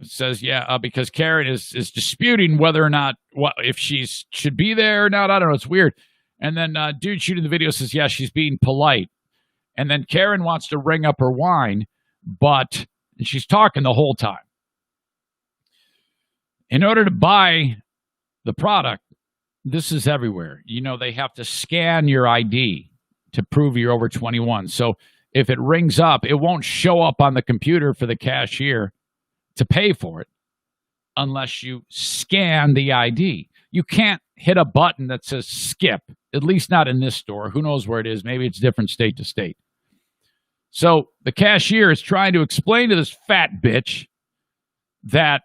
[SPEAKER 1] says, because Karen is disputing whether or not, if she should be there or not. I don't know. It's weird. And then dude shooting the video says, yeah, she's being polite. And then Karen wants to ring up her wine, but she's talking the whole time. In order to buy the product, this is everywhere. You know, they have to scan your ID to prove you're over 21. So if it rings up, it won't show up on the computer for the cashier to pay for it unless you scan the ID. You can't hit a button that says skip, at least not in this store. Who knows where it is? Maybe it's different state to state. So the cashier is trying to explain to this fat bitch that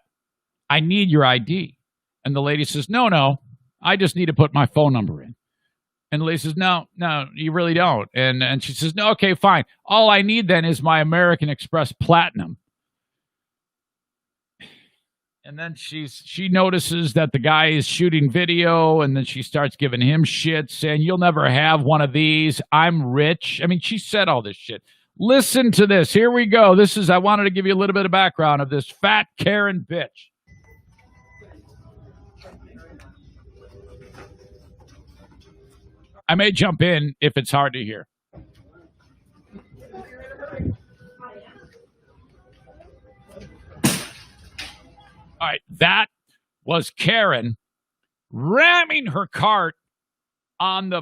[SPEAKER 1] I need your ID. And the lady says, no, I just need to put my phone number in. And the lady says, no, you really don't. And she says, no, okay, fine. All I need then is my American Express Platinum. And then she notices that the guy is shooting video, and then she starts giving him shit, saying, you'll never have one of these. I'm rich. I mean, she said all this shit. Listen to this. Here we go. I wanted to give you a little bit of background of this fat Karen bitch. I may jump in if it's hard to hear. All right, that was Karen ramming her cart on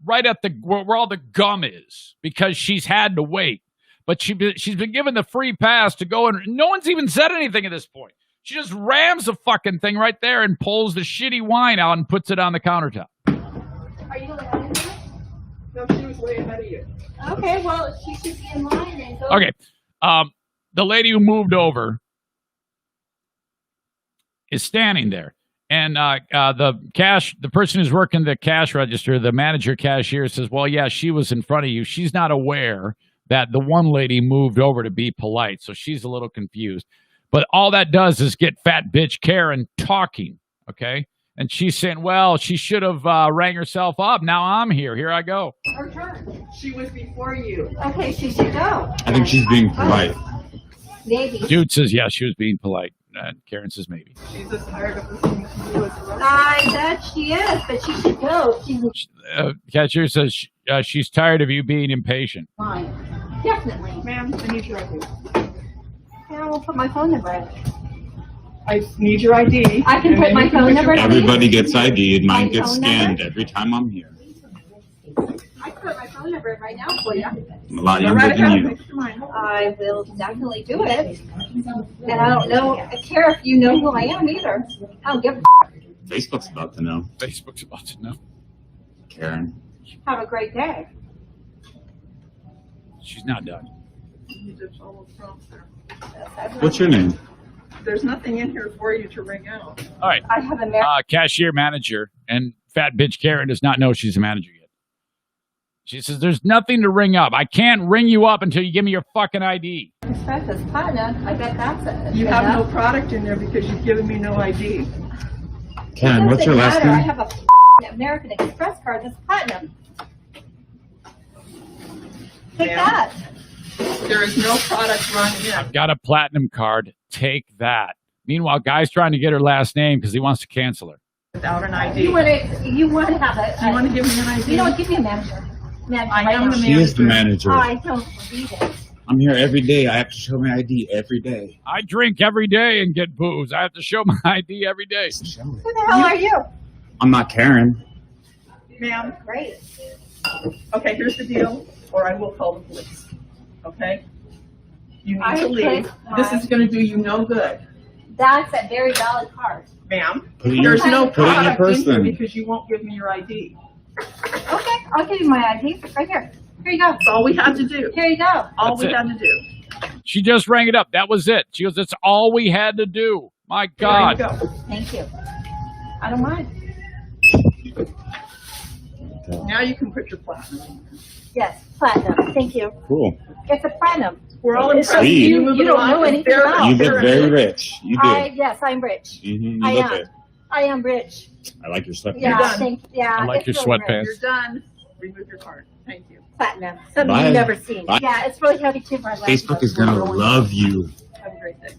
[SPEAKER 1] right at where all the gum is, because she's had to wait. But she's been given the free pass to go, and no one's even said anything at this point. She just rams the fucking thing right there and pulls the shitty wine out and puts it on the countertop.
[SPEAKER 7] Are you going to
[SPEAKER 2] No, she was way ahead of you.
[SPEAKER 7] Okay, well, she should be in line and go.
[SPEAKER 1] Okay. The lady who moved over is standing there. And the person who's working the cash register, the manager cashier, says, well, yeah, she was in front of you. She's not aware that the one lady moved over to be polite. So she's a little confused. But all that does is get fat bitch Karen talking. Okay. And she's saying, well, she should have rang herself up. Now I'm here. Here I go.
[SPEAKER 7] Her turn.
[SPEAKER 2] She was before you.
[SPEAKER 7] Okay, she should go.
[SPEAKER 3] I think she's being polite.
[SPEAKER 7] Maybe.
[SPEAKER 1] Dude says, yeah, she was being polite. And Karen says, maybe.
[SPEAKER 2] She's just tired of listening to you as well.
[SPEAKER 7] I bet she is, but she should go. She's
[SPEAKER 1] Cashier says she's tired of you being impatient.
[SPEAKER 7] fine. Definitely.
[SPEAKER 2] Ma'am, I need your ID.
[SPEAKER 7] Yeah, I will put my phone number in.
[SPEAKER 2] I need your ID.
[SPEAKER 7] I can put my phone number in.
[SPEAKER 3] Everybody gets ID. Mine
[SPEAKER 7] My
[SPEAKER 3] gets
[SPEAKER 7] phone
[SPEAKER 3] scanned
[SPEAKER 7] number?
[SPEAKER 3] every time I'm here.
[SPEAKER 7] I can put my phone number in right now for you.
[SPEAKER 3] I'm a lot
[SPEAKER 2] Go
[SPEAKER 3] younger
[SPEAKER 2] right
[SPEAKER 3] than
[SPEAKER 2] ahead.
[SPEAKER 3] you.
[SPEAKER 2] Next to mine.
[SPEAKER 7] I will definitely do it. And I don't care if you know who I am either. I don't give a
[SPEAKER 3] Facebook's about to know.
[SPEAKER 1] Facebook's about to know.
[SPEAKER 3] Karen.
[SPEAKER 7] Have a great day.
[SPEAKER 1] She's not done.
[SPEAKER 2] You just almost dropped there.
[SPEAKER 3] What's your name?
[SPEAKER 2] There's nothing in here for you to ring out.
[SPEAKER 1] All right.
[SPEAKER 7] I have a
[SPEAKER 1] Cashier manager, and fat bitch Karen does not know she's a manager yet. She says, there's nothing to ring up. I can't ring you up until you give me your fucking ID.
[SPEAKER 7] Express is platinum. I bet that's it.
[SPEAKER 2] You have no product in there because you've given me no ID.
[SPEAKER 3] Karen, what's your last
[SPEAKER 7] I
[SPEAKER 3] name?
[SPEAKER 7] have a American Express card that's platinum. Take
[SPEAKER 2] Ma'am?
[SPEAKER 7] that.
[SPEAKER 2] There is no product run in.
[SPEAKER 1] I've got a platinum card. Take that. Meanwhile, guy's trying to get her last name because he wants to cancel her.
[SPEAKER 8] without an ID.
[SPEAKER 7] You want to have a.
[SPEAKER 8] You want to give me an ID?
[SPEAKER 7] You know what? Give me a manager.
[SPEAKER 8] I am the
[SPEAKER 3] She is the manager.
[SPEAKER 7] I don't believe it.
[SPEAKER 3] I'm here every day. I have to show my ID every day.
[SPEAKER 1] I drink every day and get booze. I have to show my ID every day.
[SPEAKER 3] Show it.
[SPEAKER 7] Who the hell are you?
[SPEAKER 3] I'm not Karen.
[SPEAKER 8] Ma'am,
[SPEAKER 7] Great.
[SPEAKER 8] okay, here's the deal, or I will call the police. Okay? You need
[SPEAKER 7] I
[SPEAKER 8] to leave.
[SPEAKER 7] could-
[SPEAKER 8] This is going to do you no good.
[SPEAKER 7] That's a very valid card.
[SPEAKER 8] Ma'am,
[SPEAKER 3] Put it in your,
[SPEAKER 8] there's no
[SPEAKER 3] put it in your
[SPEAKER 8] product
[SPEAKER 3] purse
[SPEAKER 8] in here
[SPEAKER 3] then.
[SPEAKER 8] because you won't give me your ID.
[SPEAKER 7] Okay, I'll give you my ID right here. Here you go.
[SPEAKER 8] That's all we had to do.
[SPEAKER 7] Here you go.
[SPEAKER 8] All
[SPEAKER 1] That's
[SPEAKER 8] we
[SPEAKER 1] it.
[SPEAKER 8] had to do.
[SPEAKER 1] She just rang it up. That was it. She goes, that's all we had to do. My God.
[SPEAKER 8] There you go.
[SPEAKER 7] Thank you. I don't mind.
[SPEAKER 8] Now you can put your platinum.
[SPEAKER 7] Yes, platinum. Thank you.
[SPEAKER 3] Cool.
[SPEAKER 7] It's a platinum.
[SPEAKER 8] We're all impressed.
[SPEAKER 3] Sweet.
[SPEAKER 7] You
[SPEAKER 8] Moving
[SPEAKER 7] don't
[SPEAKER 8] along.
[SPEAKER 7] know anything
[SPEAKER 8] They're-
[SPEAKER 7] about
[SPEAKER 3] You
[SPEAKER 7] it.
[SPEAKER 3] look very rich. You do.
[SPEAKER 7] Yes, I'm rich.
[SPEAKER 3] You
[SPEAKER 7] I
[SPEAKER 3] look
[SPEAKER 7] am.
[SPEAKER 3] it.
[SPEAKER 7] I am rich.
[SPEAKER 3] I like your sweatpants.
[SPEAKER 7] Yeah,
[SPEAKER 8] done.
[SPEAKER 1] I like
[SPEAKER 7] it's
[SPEAKER 1] your
[SPEAKER 7] really
[SPEAKER 1] sweatpants.
[SPEAKER 7] rich.
[SPEAKER 8] You're done. Remove your card. Thank you.
[SPEAKER 7] Platinum. Something
[SPEAKER 3] Bye.
[SPEAKER 7] you've never seen.
[SPEAKER 3] Bye.
[SPEAKER 7] Yeah, it's really heavy too. My
[SPEAKER 3] Facebook is gonna love you.
[SPEAKER 8] Have a great day.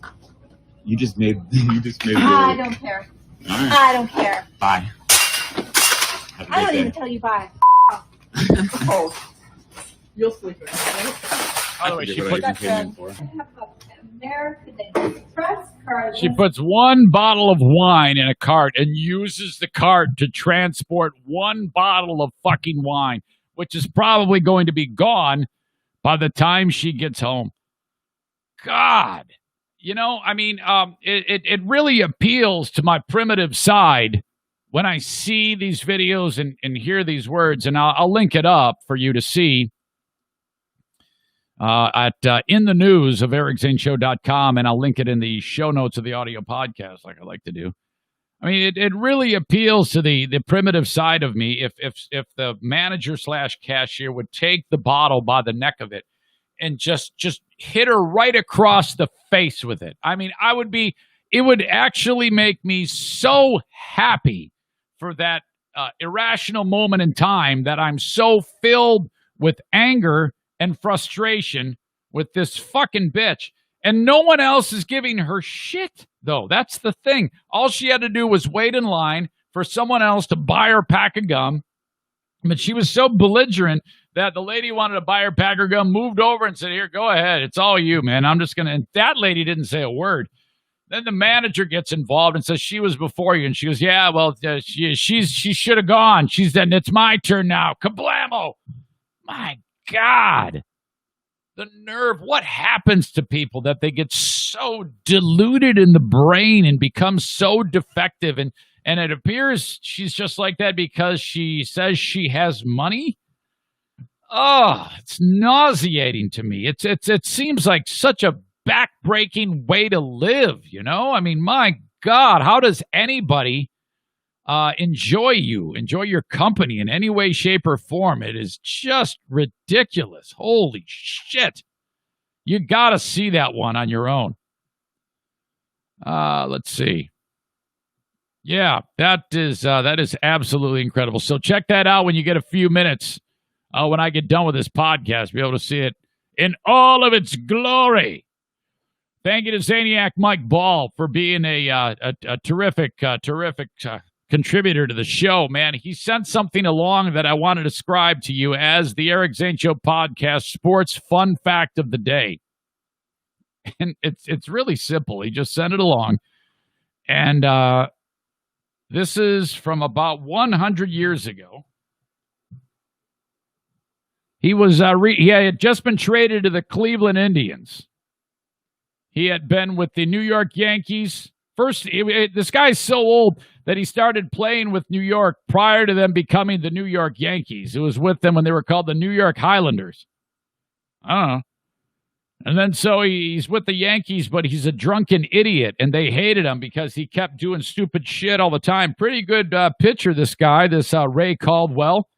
[SPEAKER 3] You just made. You just made.
[SPEAKER 7] I don't care.
[SPEAKER 3] All right.
[SPEAKER 7] I don't care.
[SPEAKER 3] Bye. Have a
[SPEAKER 7] I don't
[SPEAKER 3] good
[SPEAKER 7] even
[SPEAKER 3] day.
[SPEAKER 7] tell you bye.
[SPEAKER 8] Oh, you'll sleep with me.
[SPEAKER 1] By the way, she puts,
[SPEAKER 7] American Express card.
[SPEAKER 1] she puts one bottle of wine in a cart and uses the cart to transport one bottle of fucking wine, which is probably going to be gone by the time she gets home. God. You know, I mean, it really appeals to my primitive side when I see these videos and hear these words, and I'll link it up for you to see at in the news of ericzaneshow.com, and I'll link it in the show notes of the audio podcast like I like to do. I mean, it really appeals to the primitive side of me if the manager / cashier would take the bottle by the neck of it and just hit her right across the face with it. I mean, it would actually make me so happy for that irrational moment in time that I'm so filled with anger and frustration with this fucking bitch. And no one else is giving her shit, though. That's the thing. All she had to do was wait in line for someone else to buy her pack of gum. But she was so belligerent that the lady wanted to buy her pack of gum, moved over and said, here, go ahead. It's all you, man. I'm just going to. And that lady didn't say a word. Then the manager gets involved and says, she was before you. And she goes, yeah, well, she should have gone. She said, it's my turn now. Kablamo. My God. The nerve. What happens to people that they get so diluted in the brain and become so defective? And it appears she's just like that because she says she has money. Oh, it's nauseating to me. It seems like such a backbreaking way to live, you know? I mean, my God, how does anybody enjoy your company in any way, shape, or form? It is just ridiculous. Holy shit. You got to see that one on your own. Let's see. Yeah, that is absolutely incredible. So check that out when you get a few minutes. When I get done with this podcast, be able to see it in all of its glory. Thank you to Zaniac Mike Ball for being a terrific contributor to the show, man. He sent something along that I want to describe to you as the Eric Zane Show podcast sports fun fact of the day. And it's really simple. He just sent it along. And this is from about 100 years ago. He was he had just been traded to the Cleveland Indians. He had been with the New York Yankees. First, this guy's so old that he started playing with New York prior to them becoming the New York Yankees. It was with them when they were called the New York Highlanders. I don't know. And then so he's with the Yankees, but he's a drunken idiot, and they hated him because he kept doing stupid shit all the time. Pretty good pitcher, this guy, this Ray Caldwell.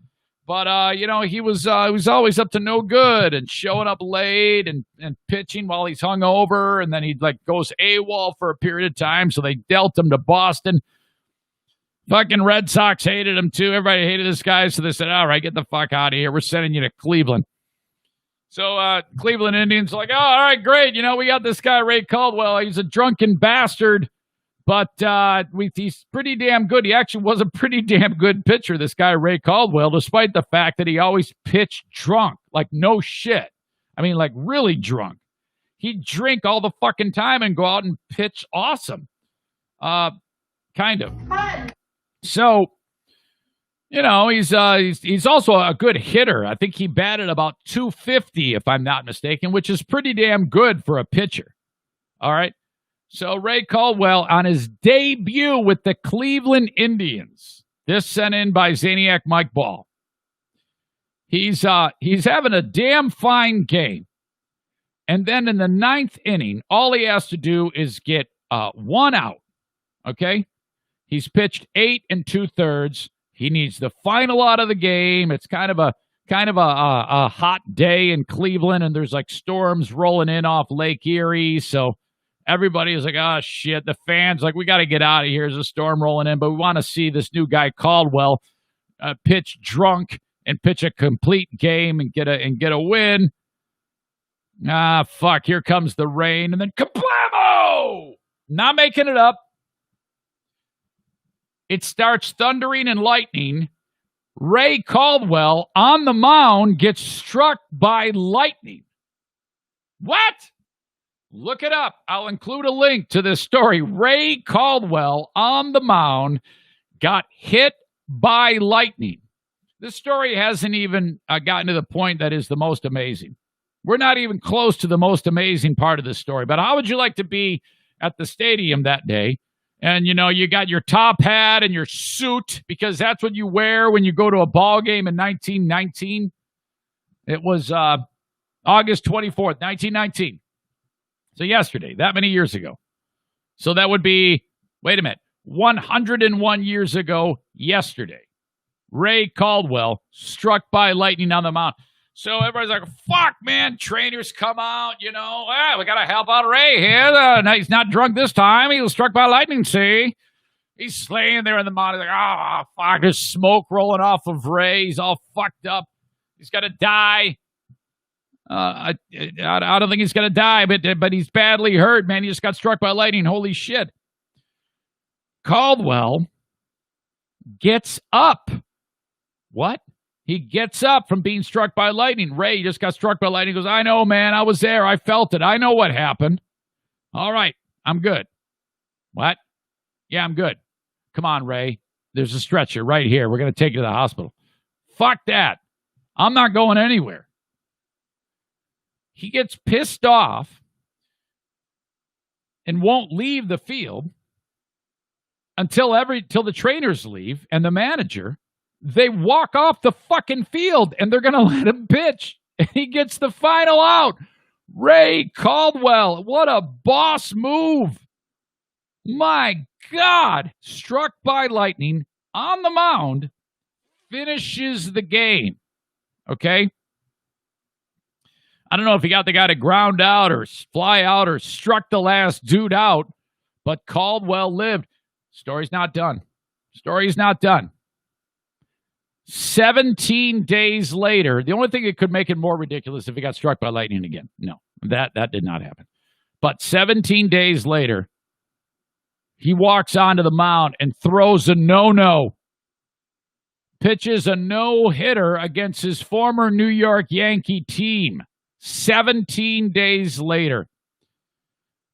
[SPEAKER 1] But, he was always up to no good and showing up late and pitching while he's hungover. And then he goes AWOL for a period of time. So they dealt him to Boston. Fucking Red Sox hated him too. Everybody hated this guy. So they said, all right, get the fuck out of here. We're sending you to Cleveland. So Cleveland Indians are like, oh, all right, great. We got this guy, Ray Caldwell. He's a drunken bastard. But he's pretty damn good. He actually was a pretty damn good pitcher, this guy Ray Caldwell, despite the fact that he always pitched drunk. Like, no shit. I mean, like, really drunk. He'd drink all the fucking time and go out and pitch awesome. Kind of. So, you know, he's also a good hitter. I think he batted about 250, if I'm not mistaken, which is pretty damn good for a pitcher. All right. So Ray Caldwell on his debut with the Cleveland Indians. This sent in by Zaniac Mike Ball. He's having a damn fine game. And then in the ninth inning, all he has to do is get 1 out. Okay? He's pitched 8 2/3. He needs the final out of the game. It's kind of a hot day in Cleveland, and there's like storms rolling in off Lake Erie. So everybody is like, oh shit. The fans like, we got to get out of here. There's a storm rolling in, but we want to see this new guy Caldwell pitch drunk and pitch a complete game and get a win. Ah, fuck. Here comes the rain, and then kablamo! Not making it up. It starts thundering and lightning. Ray Caldwell on the mound gets struck by lightning. What? Look it up. I'll include a link to this story. Ray Caldwell on the mound got hit by lightning. This story hasn't even gotten to the point that is the most amazing. We're not even close to the most amazing part of this story. But how would you like to be at the stadium that day? And, you know, you got your top hat and your suit because that's what you wear when you go to a ball game in 1919. It was August 24th, 1919. So yesterday, that many years ago. So that would be, wait a minute, 101 years ago yesterday. Ray Caldwell struck by lightning on the mound. So everybody's like, fuck, man, trainers come out, you know. We got to help out Ray here. He's not drunk this time. He was struck by lightning, see? He's laying there in the mound. He's like, oh, fuck, there's smoke rolling off of Ray. He's all fucked up. He's got to die. I don't think he's going to die, but he's badly hurt, man. He just got struck by lightning. Holy shit. Caldwell gets up. What? He gets up from being struck by lightning. Ray just got struck by lightning. He goes, I know, man. I was there. I felt it. I know what happened. All right. I'm good. What? Yeah, I'm good. Come on, Ray. There's a stretcher right here. We're going to take you to the hospital. Fuck that. I'm not going anywhere. He gets pissed off and won't leave the field until the trainers leave and the manager. They walk off the fucking field, and they're going to let him pitch. And he gets the final out. Ray Caldwell, what a boss move. My God. Struck by lightning on the mound, finishes the game. Okay? I don't know if he got the guy to ground out or fly out or struck the last dude out, but Caldwell lived. Story's not done. Story's not done. 17 days later, the only thing that could make it more ridiculous if he got struck by lightning again. No, that did not happen. But 17 days later, he walks onto the mound and throws a no-no. Pitches a no-hitter against his former New York Yankee team. 17 days later.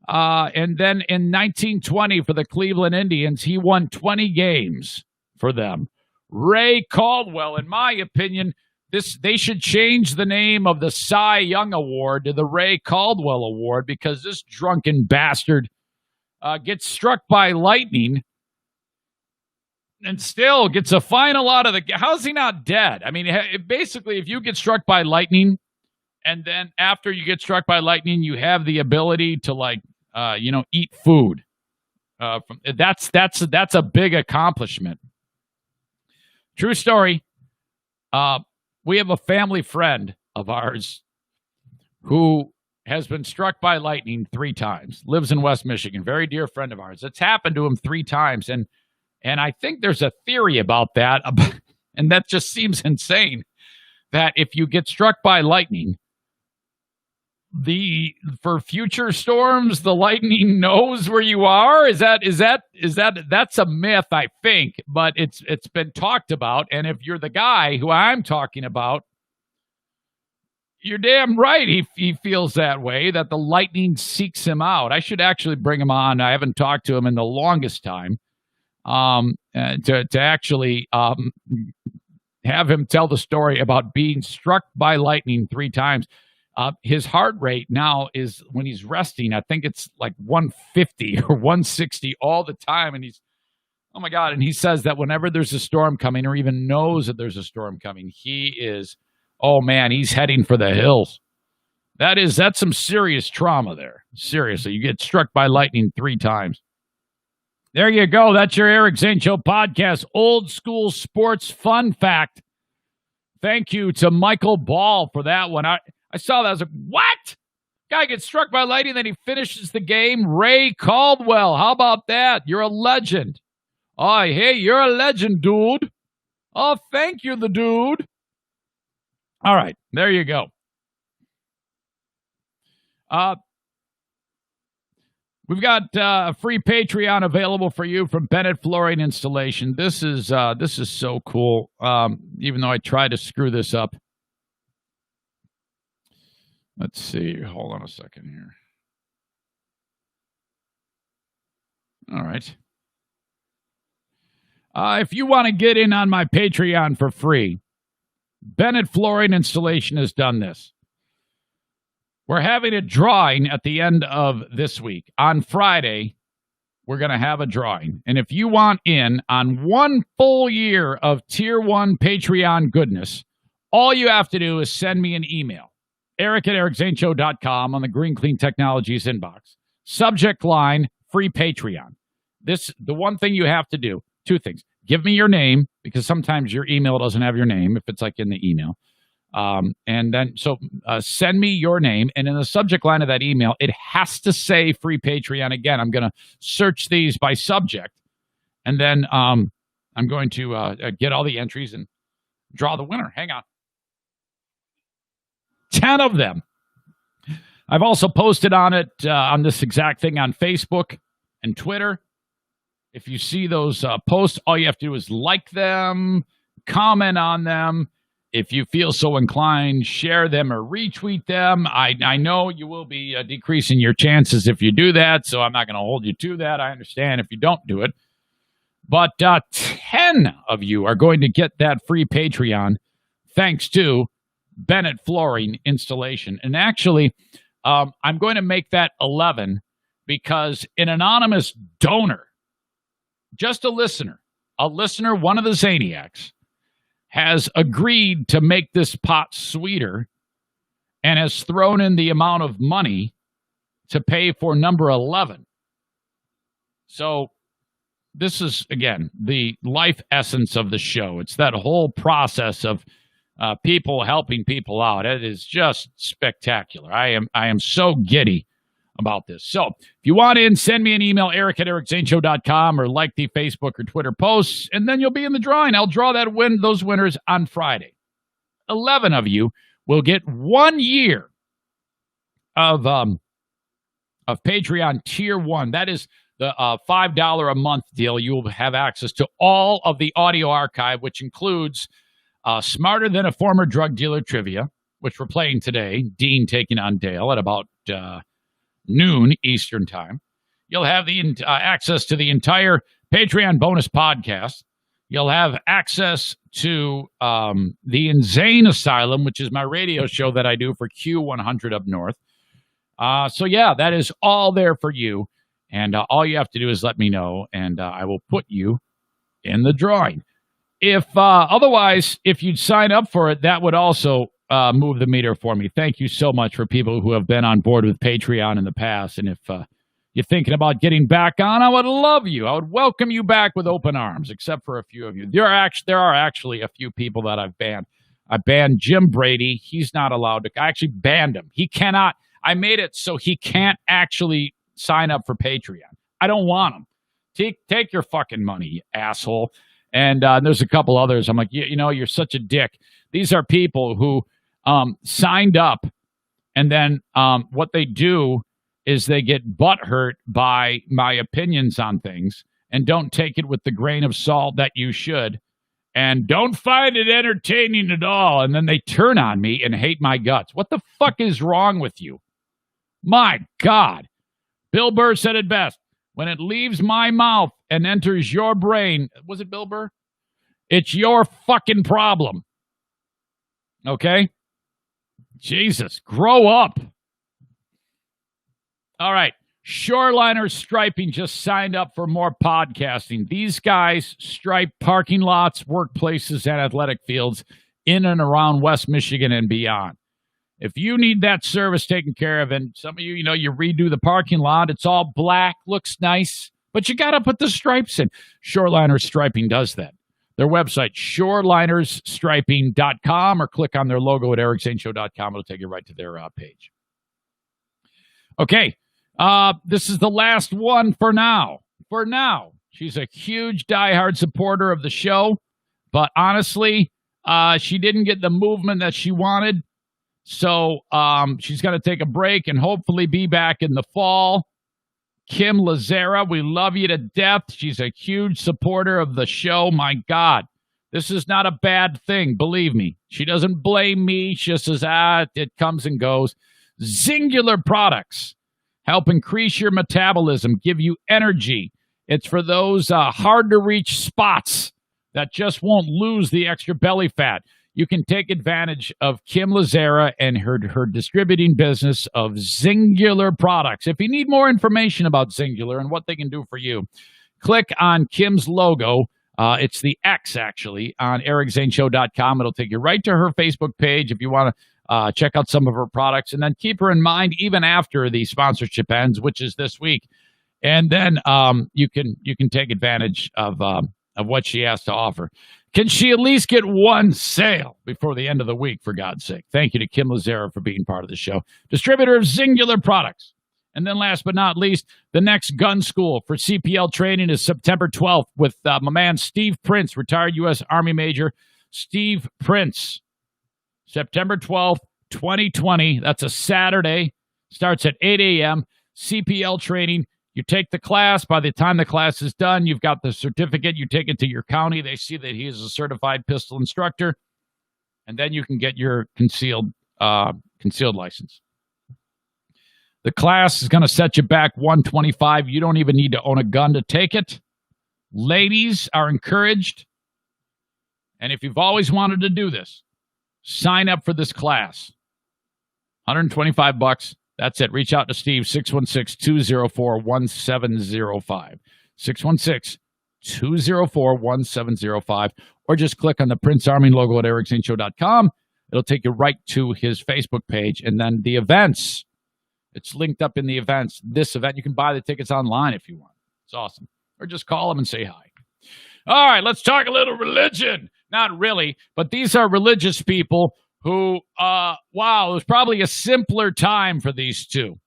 [SPEAKER 1] And then in 1920 for the Cleveland Indians, he won 20 games for them. Ray Caldwell, in my opinion, they should change the name of the Cy Young Award to the Ray Caldwell Award because this drunken bastard gets struck by lightning and still gets a final out of the game. How's he not dead? I mean, basically, if you get struck by lightning and then after you get struck by lightning, you have the ability to eat food. That's a big accomplishment. True story. We have a family friend of ours who has been struck by lightning 3 times, lives in West Michigan, very dear friend of ours. It's happened to him 3 times. And I think there's a theory about that. And that just seems insane that if you get struck by lightning, for future storms, the lightning knows where you are? Is that's a myth, I think, but it's been talked about. And if you're the guy who I'm talking about, you're damn right. He feels that way, that the lightning seeks him out. I should actually bring him on. I haven't talked to him in the longest time. To actually have him tell the story about being struck by lightning 3 times. His heart rate now is, when he's resting, I think it's like 150 or 160 all the time. And he's, oh my God. And he says that whenever there's a storm coming, or even knows that there's a storm coming, he is, oh man, he's heading for the hills. That's some serious trauma there. Seriously, you get struck by lightning 3 times. There you go. That's your Eric Zane Show podcast. Old school sports fun fact. Thank you to Michael Ball for that one. I saw that. I was like, what? Guy gets struck by lightning, then he finishes the game. Ray Caldwell. How about that? You're a legend. Oh, hey, you're a legend, dude. Oh, thank you, the dude. All right. There you go. We've got a free Patreon available for you from Bennett Flooring Installation. This is so cool. Even though I tried to screw this up. Let's see. Hold on a second here. All right. If you want to get in on my Patreon for free, Bennett Flooring Installation has done this. We're having a drawing at the end of this week. On Friday, we're going to have a drawing. And if you want in on 1 full year of Tier 1 Patreon goodness, all you have to do is send me an email. Eric@ericzaneshow.com on the Green Clean Technologies inbox. Subject line, free Patreon. The one thing you have to do, 2 things. Give me your name, because sometimes your email doesn't have your name if it's like in the email. And then, send me your name, and in the subject line of that email, it has to say free Patreon. Again, I'm going to search these by subject, and then I'm going to get all the entries and draw the winner. Hang on. 10 of them. I've also posted on it, on this exact thing on Facebook and Twitter. If you see those posts, all you have to do is like them, comment on them. If you feel so inclined, share them or retweet them. I know you will be decreasing your chances if you do that, so I'm not going to hold you to that. I understand if you don't do it. But 10 of you are going to get that free Patreon thanks to Bennett Flooring Installation. And actually, I'm going to make that 11 because an anonymous donor, just a listener, one of the Zaniacs, has agreed to make this pot sweeter and has thrown in the amount of money to pay for number 11. So this is, again, the life essence of the show. It's that whole process of people helping people out. It is just spectacular. I am so giddy about this. So if you want in, send me an email, eric@ericzaneshow.com, or like the Facebook or Twitter posts, and then you'll be in the drawing. I'll draw those winners on Friday. 11 of you will get 1 year of Patreon Tier 1. That is the $5 a month deal. You will have access to all of the audio archive, which includes Smarter Than a Former Drug Dealer trivia, which we're playing today. Dean taking on Dale at about noon Eastern time. You'll have the access to the entire Patreon bonus podcast. You'll have access to the Insane Asylum, which is my radio show that I do for Q100 up north. So yeah, that is all there for you. And all you have to do is let me know, and I will put you in the drawing. If otherwise, if you'd sign up for it, that would also move the meter for me. Thank you so much for people who have been on board with Patreon in the past. And if you're thinking about getting back on, I would love you. I would welcome you back with open arms, except for a few of you. There are actually a few people that I've banned. I banned Jim Brady. He's not allowed to. I actually banned him. He cannot. I made it so he can't actually sign up for Patreon. I don't want him. Take your fucking money, you asshole. And there's a couple others. I'm like, you know, you're such a dick. These are people who signed up And then what they do is they get butthurt by my opinions on things and don't take it with the grain of salt that you should and don't find it entertaining at all. And then they turn on me and hate my guts. What the fuck is wrong with you? My God. Bill Burr said it best. When it leaves my mouth and enters your brain, was it Bill Burr? It's your fucking problem. Okay? Jesus, grow up. All right. Shoreliner Striping just signed up for more podcasting. These guys stripe parking lots, workplaces, and athletic fields in and around West Michigan and beyond. If you need that service taken care of, and some of you, you redo the parking lot, it's all black, looks nice, but you got to put the stripes in. Shoreliner Striping does that. Their website, shorelinersstriping.com, or click on their logo at ericzaneshow.com. It'll take you right to their page. Okay, this is the last one for now. For now. She's a huge diehard supporter of the show, but honestly, she didn't get the movement that she wanted, so she's going to take a break and hopefully be back in the fall. Kim Lazera, we love you to death. She's a huge supporter of the show. My God, this is not a bad thing. Believe me. She doesn't blame me. She just says, it comes and goes. Singular products help increase your metabolism, give you energy. It's for those hard-to-reach spots that just won't lose the extra belly fat. You can take advantage of Kim Lazera and her distributing business of Singular products. If you need more information about Singular and what they can do for you, click on Kim's logo. It's the X, actually, on ericzaneshow.com. It'll take you right to her Facebook page if you want to check out some of her products. And then keep her in mind even after the sponsorship ends, which is this week. And then you can take advantage of what she has to offer. Can she at least get one sale before the end of the week, for God's sake? Thank you to Kim Lazera for being part of the show. Distributor of Singular products. And then last but not least, the next gun school for CPL training is September 12th with my man Steve Prince, retired U.S. Army Major Steve Prince. September 12th, 2020. That's a Saturday. Starts at 8 a.m. CPL training. You take the class. By the time the class is done, you've got the certificate. You take it to your county. They see that he is a certified pistol instructor. And then you can get your concealed license. The class is going to set you back $125. You don't even need to own a gun to take it. Ladies are encouraged. And if you've always wanted to do this, sign up for this class. $125. That's it. Reach out to Steve, 616-204-1705. 616-204-1705. Or just click on the Prince Army logo at ericzaneshow.com. It'll take you right to his Facebook page. And then the events. It's linked up in the events. This event, you can buy the tickets online if you want. It's awesome. Or just call them and say hi. All right, let's talk a little religion. Not really, but these are religious people who, it was probably a simpler time for these two.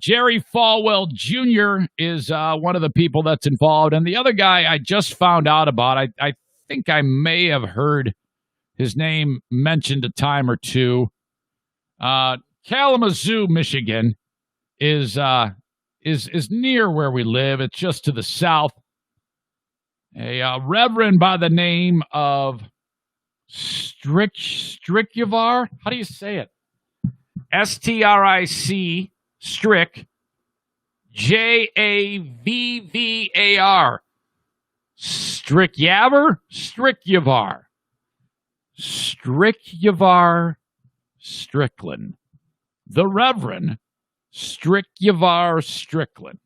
[SPEAKER 1] Jerry Falwell Jr. is one of the people that's involved. And the other guy I just found out about, I think I may have heard his name mentioned a time or two. Kalamazoo, Michigan is near where we live. It's just to the south. A reverend by the name of Strickyvar. How do you say it? S-T-R-I-C, Strick, J-A-V-V-A-R. Strickyavar? Strickyavar Strickland. The Reverend Strickyavar Strickland.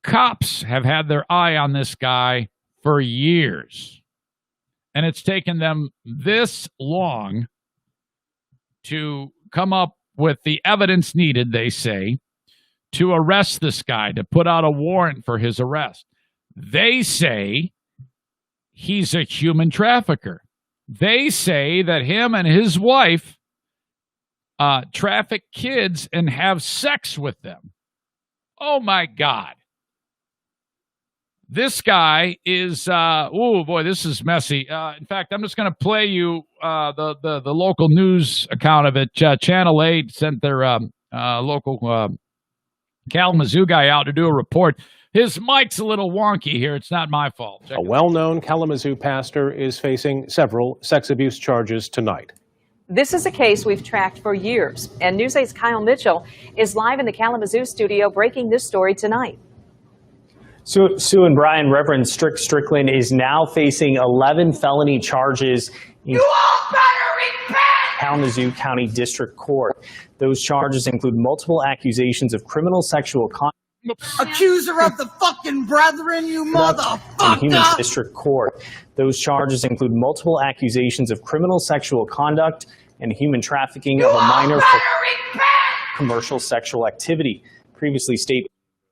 [SPEAKER 1] Cops have had their eye on this guy for years. And it's taken them this long to come up with the evidence needed, they say, to arrest this guy, to put out a warrant for his arrest. They say he's a human trafficker. They say that him and his wife traffic kids and have sex with them. Oh, my God. This guy is, oh boy, this is messy. In fact, I'm just going to play you the local news account of it. Channel 8 sent their local Kalamazoo guy out to do a report. His mic's a little wonky here. It's not my fault.
[SPEAKER 9] A well-known Kalamazoo pastor is facing several sex abuse charges tonight.
[SPEAKER 10] This is a case we've tracked for years, and News 8's Kyle Mitchell is live in the Kalamazoo studio breaking this story tonight.
[SPEAKER 11] Sue and Brian, Reverend Strickland is now facing 11 felony charges in Kalamazoo County District Court. Those charges include multiple accusations of criminal sexual conduct.
[SPEAKER 12] Accuser of the fucking brethren, you
[SPEAKER 11] In
[SPEAKER 12] motherfucker!
[SPEAKER 11] Human District Court. Those charges include multiple accusations of criminal sexual conduct and human trafficking of a minor for commercial sexual activity. Previously, state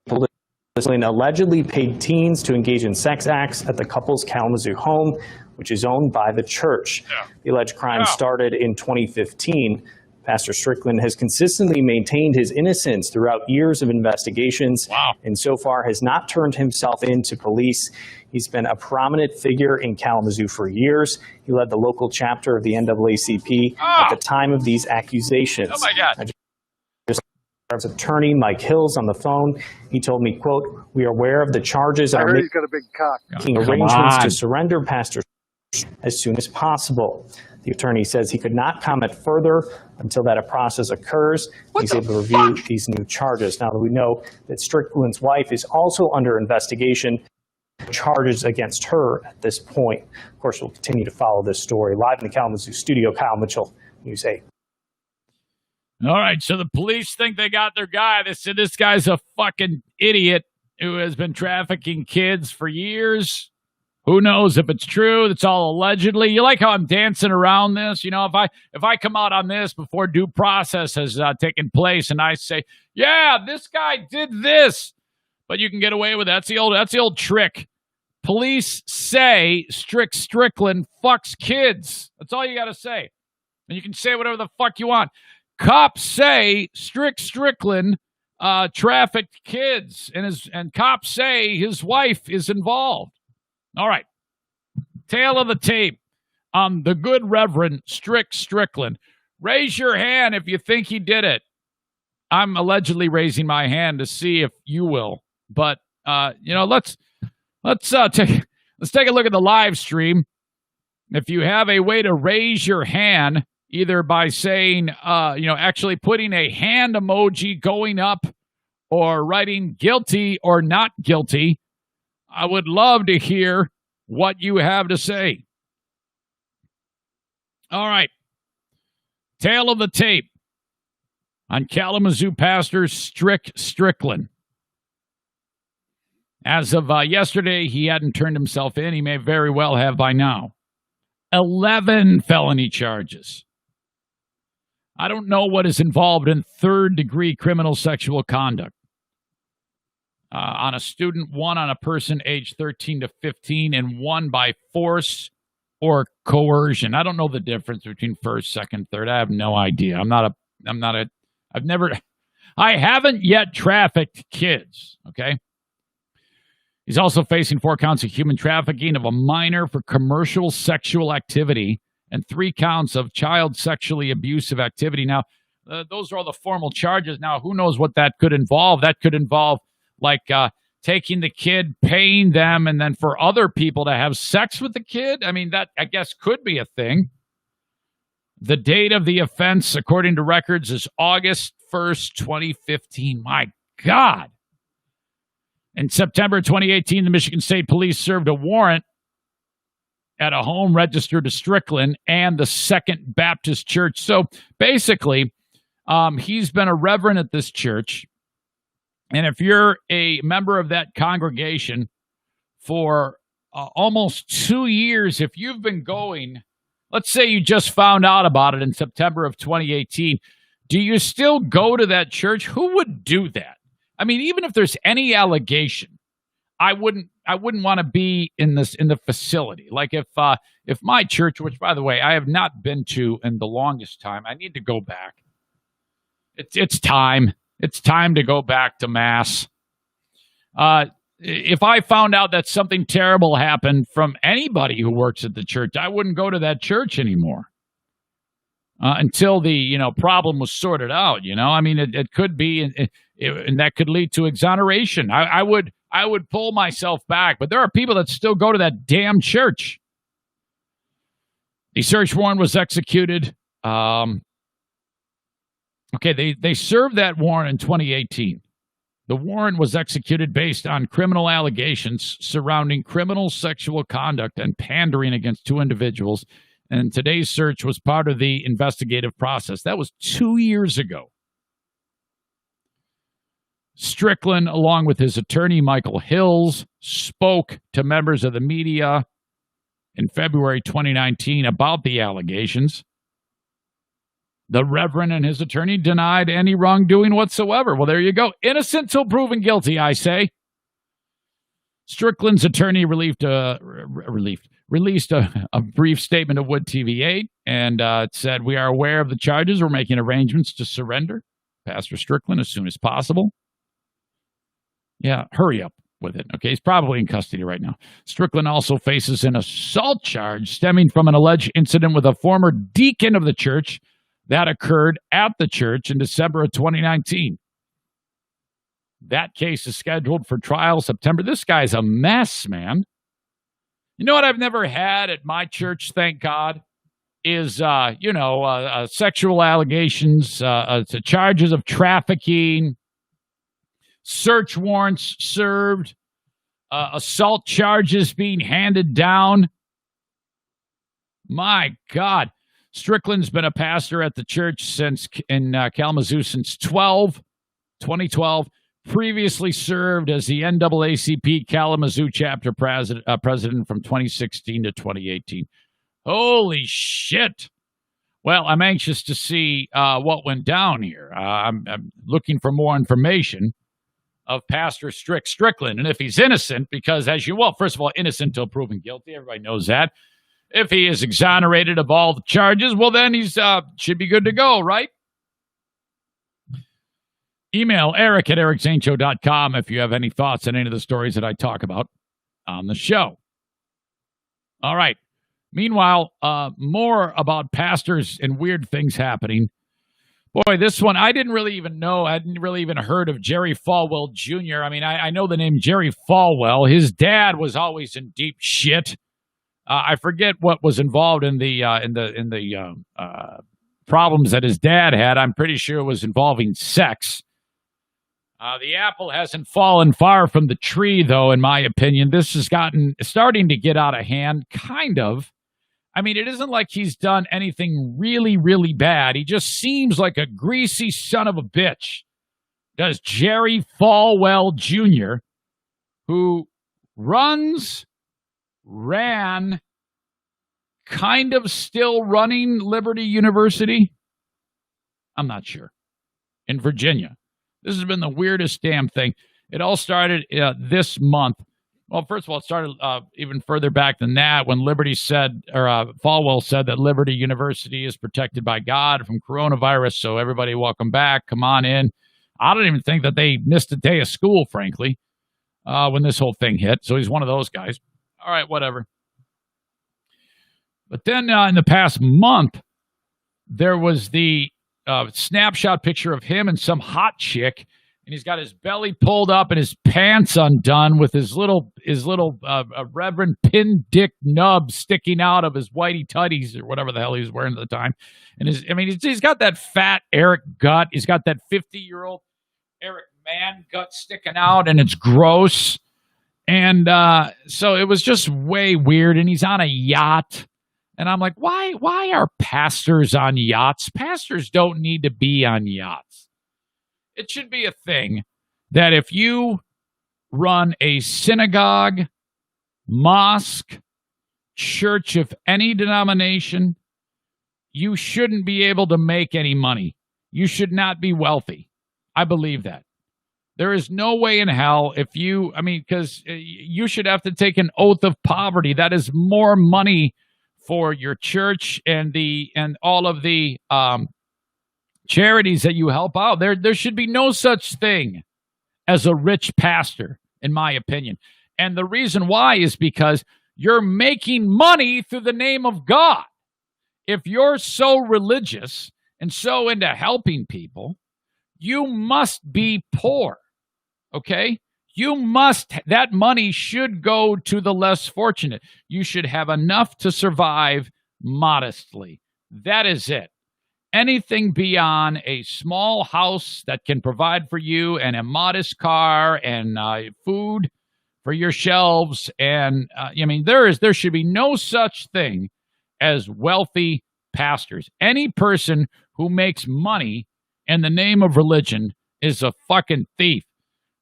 [SPEAKER 11] police allegedly paid teens to engage in sex acts at the couple's Kalamazoo home, which is owned by the church. The alleged crime started in 2015. Pastor Strickland has consistently maintained his innocence throughout years of investigations, and so far has not turned himself in to police. He's been a prominent figure in Kalamazoo for years. He led the local chapter of the NAACP at the time of these accusations.
[SPEAKER 1] Oh my God.
[SPEAKER 11] His attorney, Mike Hills, on the phone. He told me, quote, "We are aware of the charges and are
[SPEAKER 13] he's got a big cock.
[SPEAKER 11] making arrangements to surrender Pastor as soon as possible." The attorney says he could not comment further until that a process occurs. He's able to review these new charges. Now that we know that Strickland's wife is also under investigation, charges against her at this point. Of course, we'll continue to follow this story. Live in the Kalamazoo studio, Kyle Mitchell, News 8.
[SPEAKER 1] All right, so the police think they got their guy. They said this guy's a fucking idiot who has been trafficking kids for years. Who knows if it's true? It's all allegedly. You like how I'm dancing around this? You know, if I come out on this before due process has taken place and I say, yeah, this guy did this, but you can get away with that. That's the old trick. Police say Strickland fucks kids. That's all you got to say. And you can say whatever the fuck you want. Cops say Strickland trafficked kids, and cops say his wife is involved. All right. Tail of the tape on the good Reverend Strickland. Raise your hand if you think he did it. I'm allegedly raising my hand to see if you will. But let's take a look at the live stream. If you have a way to raise your hand, either by saying, actually putting a hand emoji going up or writing guilty or not guilty, I would love to hear what you have to say. All right. Tail of the tape on Kalamazoo pastor Strickland. As of yesterday, he hadn't turned himself in. He may very well have by now. 11 felony charges. I don't know what is involved in third-degree criminal sexual conduct. On a student, one on a person aged 13 to 15, and one by force or coercion. I don't know the difference between first, second, third. I have no idea. I haven't yet trafficked kids, okay? He's also facing 4 counts of human trafficking of a minor for commercial sexual activity and 3 counts of child sexually abusive activity. Now, those are all the formal charges. Now, who knows what that could involve? That could involve taking the kid, paying them, and then for other people to have sex with the kid. I mean, that, I guess, could be a thing. The date of the offense, according to records, is August 1st, 2015. My God. In September 2018, the Michigan State Police served a warrant at a home registered to Strickland and the Second Baptist Church. So basically, he's been a reverend at this church. And if you're a member of that congregation for almost 2 years, if you've been going, let's say you just found out about it in September of 2018, do you still go to that church? Who would do that? I mean, even if there's any allegation, I wouldn't want to be in the facility. Like if my church, which by the way I have not been to in the longest time, I need to go back. It's time. It's time to go back to mass. if I found out that something terrible happened from anybody who works at the church, I wouldn't go to that church anymore until the problem was sorted out. I mean, it could be, and that could lead to exoneration. I would pull myself back, but there are people that still go to that damn church. The search warrant was executed. Okay, they served that warrant in 2018. The warrant was executed based on criminal allegations surrounding criminal sexual conduct and pandering against two individuals, and today's search was part of the investigative process. That was 2 years ago. Strickland, along with his attorney, Michael Hills, spoke to members of the media in February 2019 about the allegations. The Reverend and his attorney denied any wrongdoing whatsoever. Well, there you go. Innocent till proven guilty, I say. Strickland's attorney released a brief statement of Wood TV8, and it said, "We are aware of the charges. We're making arrangements to surrender Pastor Strickland as soon as possible." Yeah, hurry up with it. Okay, he's probably in custody right now. Strickland also faces an assault charge stemming from an alleged incident with a former deacon of the church that occurred at the church in December of 2019. That case is scheduled for trial September. This guy's a mess, man. You know what I've never had at my church, thank God, is, sexual allegations, charges of trafficking, search warrants served, assault charges being handed down. My God. Strickland's been a pastor at the church in Kalamazoo since 2012. Previously served as the NAACP Kalamazoo chapter president from 2016 to 2018. Holy shit. Well, I'm anxious to see what went down here. I'm looking for more information of Pastor Strickland, and if he's innocent, because first of all, innocent till proven guilty. Everybody knows that. If he is exonerated of all the charges, well, then he's should be good to go, right? Email eric@ericzaneshow.com if you have any thoughts on any of the stories that I talk about on the show. All right. Meanwhile, more about pastors and weird things happening. Boy, this one, I didn't really even know. I hadn't really even heard of Jerry Falwell Jr. I mean, I know the name Jerry Falwell. His dad was always in deep shit. I forget what was involved in the problems that his dad had. I'm pretty sure it was involving sex. The apple hasn't fallen far from the tree, though, in my opinion. This has starting to get out of hand, kind of. I mean, it isn't like he's done anything really, really bad. He just seems like a greasy son of a bitch. Does Jerry Falwell Jr., who ran, kind of still running Liberty University? I'm not sure. In Virginia. This has been the weirdest damn thing. It all started this month. Well, first of all, it started even further back than that when Liberty said, or Falwell said that Liberty University is protected by God from coronavirus. So everybody, welcome back. Come on in. I don't even think that they missed a day of school, frankly, when this whole thing hit. So he's one of those guys. All right, whatever. But then in the past month, there was the snapshot picture of him and some hot chick, and he's got his belly pulled up and his pants undone with his little Reverend pin dick nub sticking out of his whitey tutties or whatever the hell he was wearing at the time. And he's got that fat Eric gut. He's got that 50-year-old Eric man gut sticking out, and it's gross. And so it was just way weird. And he's on a yacht. And I'm like, why are pastors on yachts? Pastors don't need to be on yachts. It should be a thing that if you run a synagogue, mosque, church of any denomination, you shouldn't be able to make any money. You should not be wealthy. I believe that. There is no way in hell because you should have to take an oath of poverty. That is more money for your church and all of the charities that you help out. There should be no such thing as a rich pastor in my opinion. And the reason why is because you're making money through the name of God. If you're so religious and so into helping people, you must be poor, okay? That money should go to the less fortunate. You should have enough to survive modestly. That is it. Anything beyond a small house that can provide for you and a modest car and food for your shelves. And there should be no such thing as wealthy pastors. Any person who makes money in the name of religion is a fucking thief.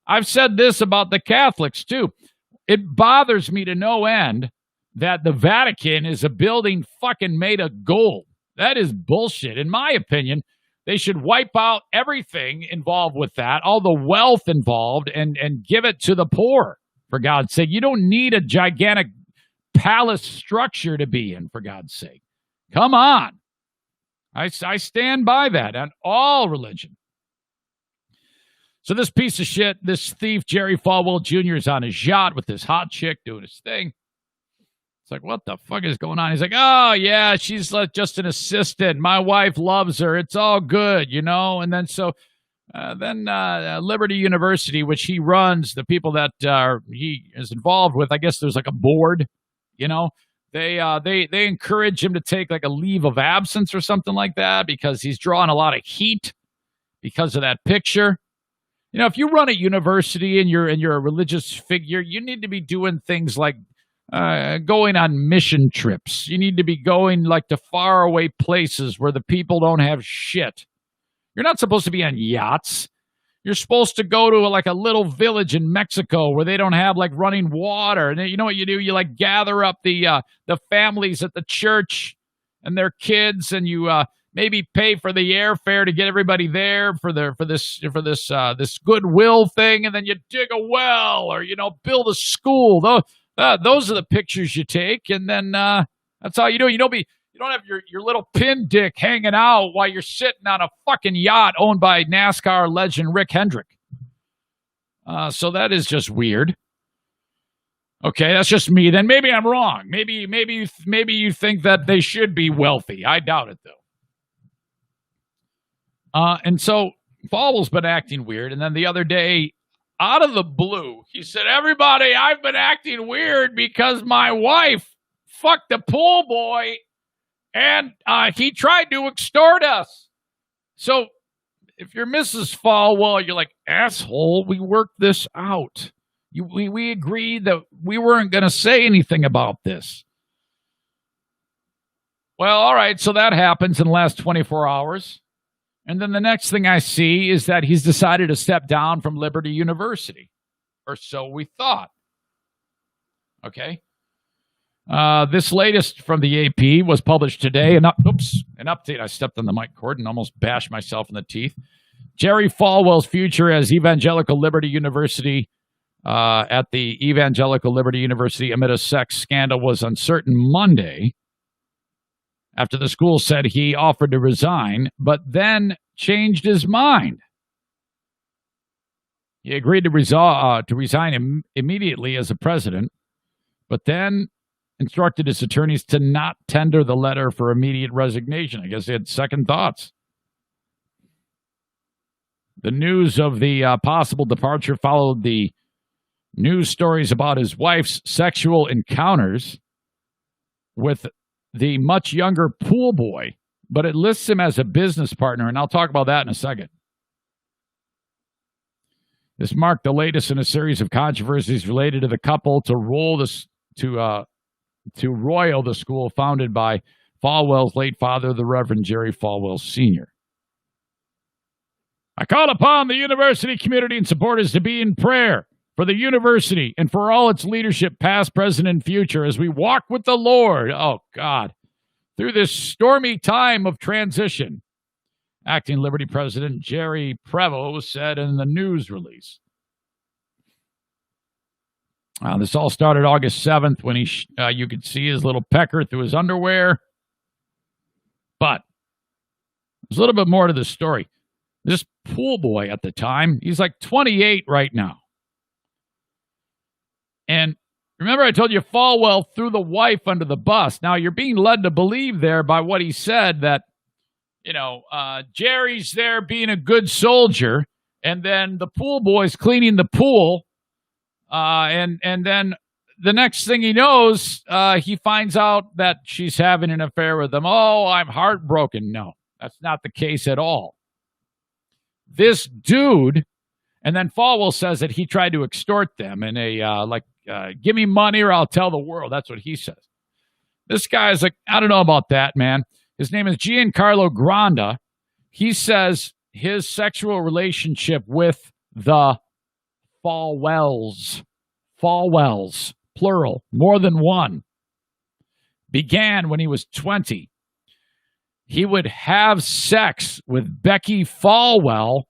[SPEAKER 1] I've said this about the Catholics too. It bothers me to no end that the Vatican is a building fucking made of gold. That is bullshit. In my opinion, they should wipe out everything involved with that, all the wealth involved, and give it to the poor, for God's sake. You don't need a gigantic palace structure to be in, for God's sake. Come on. I stand by that on all religion. So this piece of shit, this thief, Jerry Falwell Jr., is on his yacht with this hot chick doing his thing. It's like, what the fuck is going on? He's like, oh, yeah, she's just an assistant. My wife loves her. It's all good, you know? And then Liberty University, which he runs, the people that he is involved with, I guess there's like a board, you know? They encourage him to take like a leave of absence or something like that because he's drawing a lot of heat because of that picture. You know, if you run a university and you're a religious figure, you need to be doing things like going on mission trips. You need to be going like to faraway places where the people don't have shit. You're not supposed to be on yachts. You're supposed to go to like a little village in Mexico where they don't have like running water. And you know what you do? You like gather up the families at the church and their kids, and you maybe pay for the airfare to get everybody there for this goodwill thing, and then you dig a well or build a school. Those are the pictures you take, and then that's all you do. You don't have your little pin dick hanging out while you're sitting on a fucking yacht owned by NASCAR legend Rick Hendrick. So that is just weird. Okay, that's just me. Then maybe I'm wrong. Maybe you think that they should be wealthy. I doubt it, though. And so Falwell's been acting weird, and then the other day, out of the blue, he said, everybody, I've been acting weird because my wife fucked a pool boy and he tried to extort us. So if you're Mrs. Falwell, you're like, asshole, we worked this out. We agreed that we weren't going to say anything about this. Well, all right, so that happens in the last 24 hours. And then the next thing I see is that he's decided to step down from Liberty University, or so we thought. Okay. This latest from the AP was published today. An update. I stepped on the mic cord and almost bashed myself in the teeth. Jerry Falwell's future as Evangelical Liberty University at the Evangelical Liberty University amid a sex scandal was uncertain Monday, after the school said he offered to resign, but then changed his mind. He agreed to resign immediately as a president, but then instructed his attorneys to not tender the letter for immediate resignation. I guess they had second thoughts. The news of the possible departure followed the news stories about his wife's sexual encounters with the much younger pool boy, but it lists him as a business partner, and I'll talk about that in a second. This marked the latest in a series of controversies related to the couple to royal the school founded by Falwell's late father, the Reverend Jerry Falwell Sr. I call upon the university community and supporters to be in prayer for the university and for all its leadership, past, present, and future, as we walk with the Lord, oh God, through this stormy time of transition. Acting Liberty President Jerry Prevost said in the news release. This all started August 7th when you could see his little pecker through his underwear. But there's a little bit more to the story. This pool boy at the time, he's like 28 right now. And remember I told you Falwell threw the wife under the bus. Now you're being led to believe there by what he said that, Jerry's there being a good soldier, and then the pool boy's cleaning the pool, and then the next thing he knows, he finds out that she's having an affair with him. Oh, I'm heartbroken. No, that's not the case at all. This dude, and then Falwell says that he tried to extort them in a, give me money or I'll tell the world. That's what he says. This guy's like, I don't know about that, man. His name is Giancarlo Granda. He says his sexual relationship with the Falwells, plural, more than one, began when he was 20. He would have sex with Becky Falwell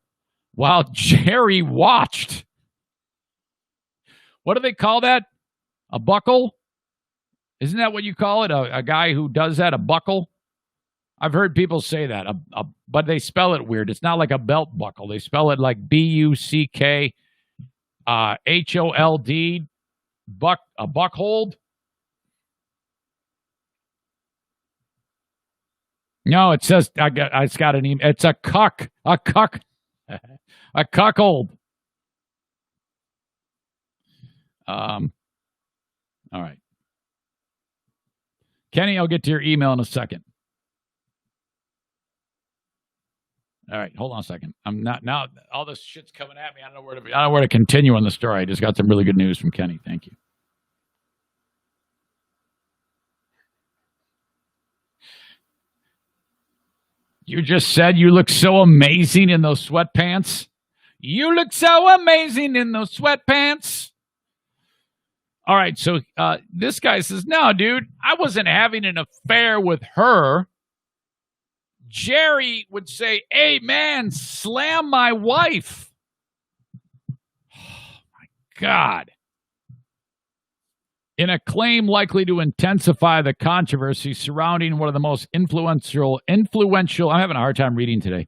[SPEAKER 1] while Jerry watched. What do they call that? A buckle? Isn't that what you call it? A guy who does that, a buckle? I've heard people say that, but they spell it weird. It's not like a belt buckle. They spell it like B-U-C-K, H-O-L-D, a buckhold. No, it says, it's got an email. It's a cuck, a cuckold. All right. Kenny, I'll get to your email in a second. All right, hold on a second. I'm not now. All this shit's coming at me. I don't know where to continue on the story. I just got some really good news from Kenny. Thank you. You just said you look so amazing in those sweatpants. You look so amazing in those sweatpants. All right, so this guy says, no, dude, I wasn't having an affair with her. Jerry would say, hey, man, slam my wife. Oh, my God. In a claim likely to intensify the controversy surrounding one of the most influential, I'm having a hard time reading today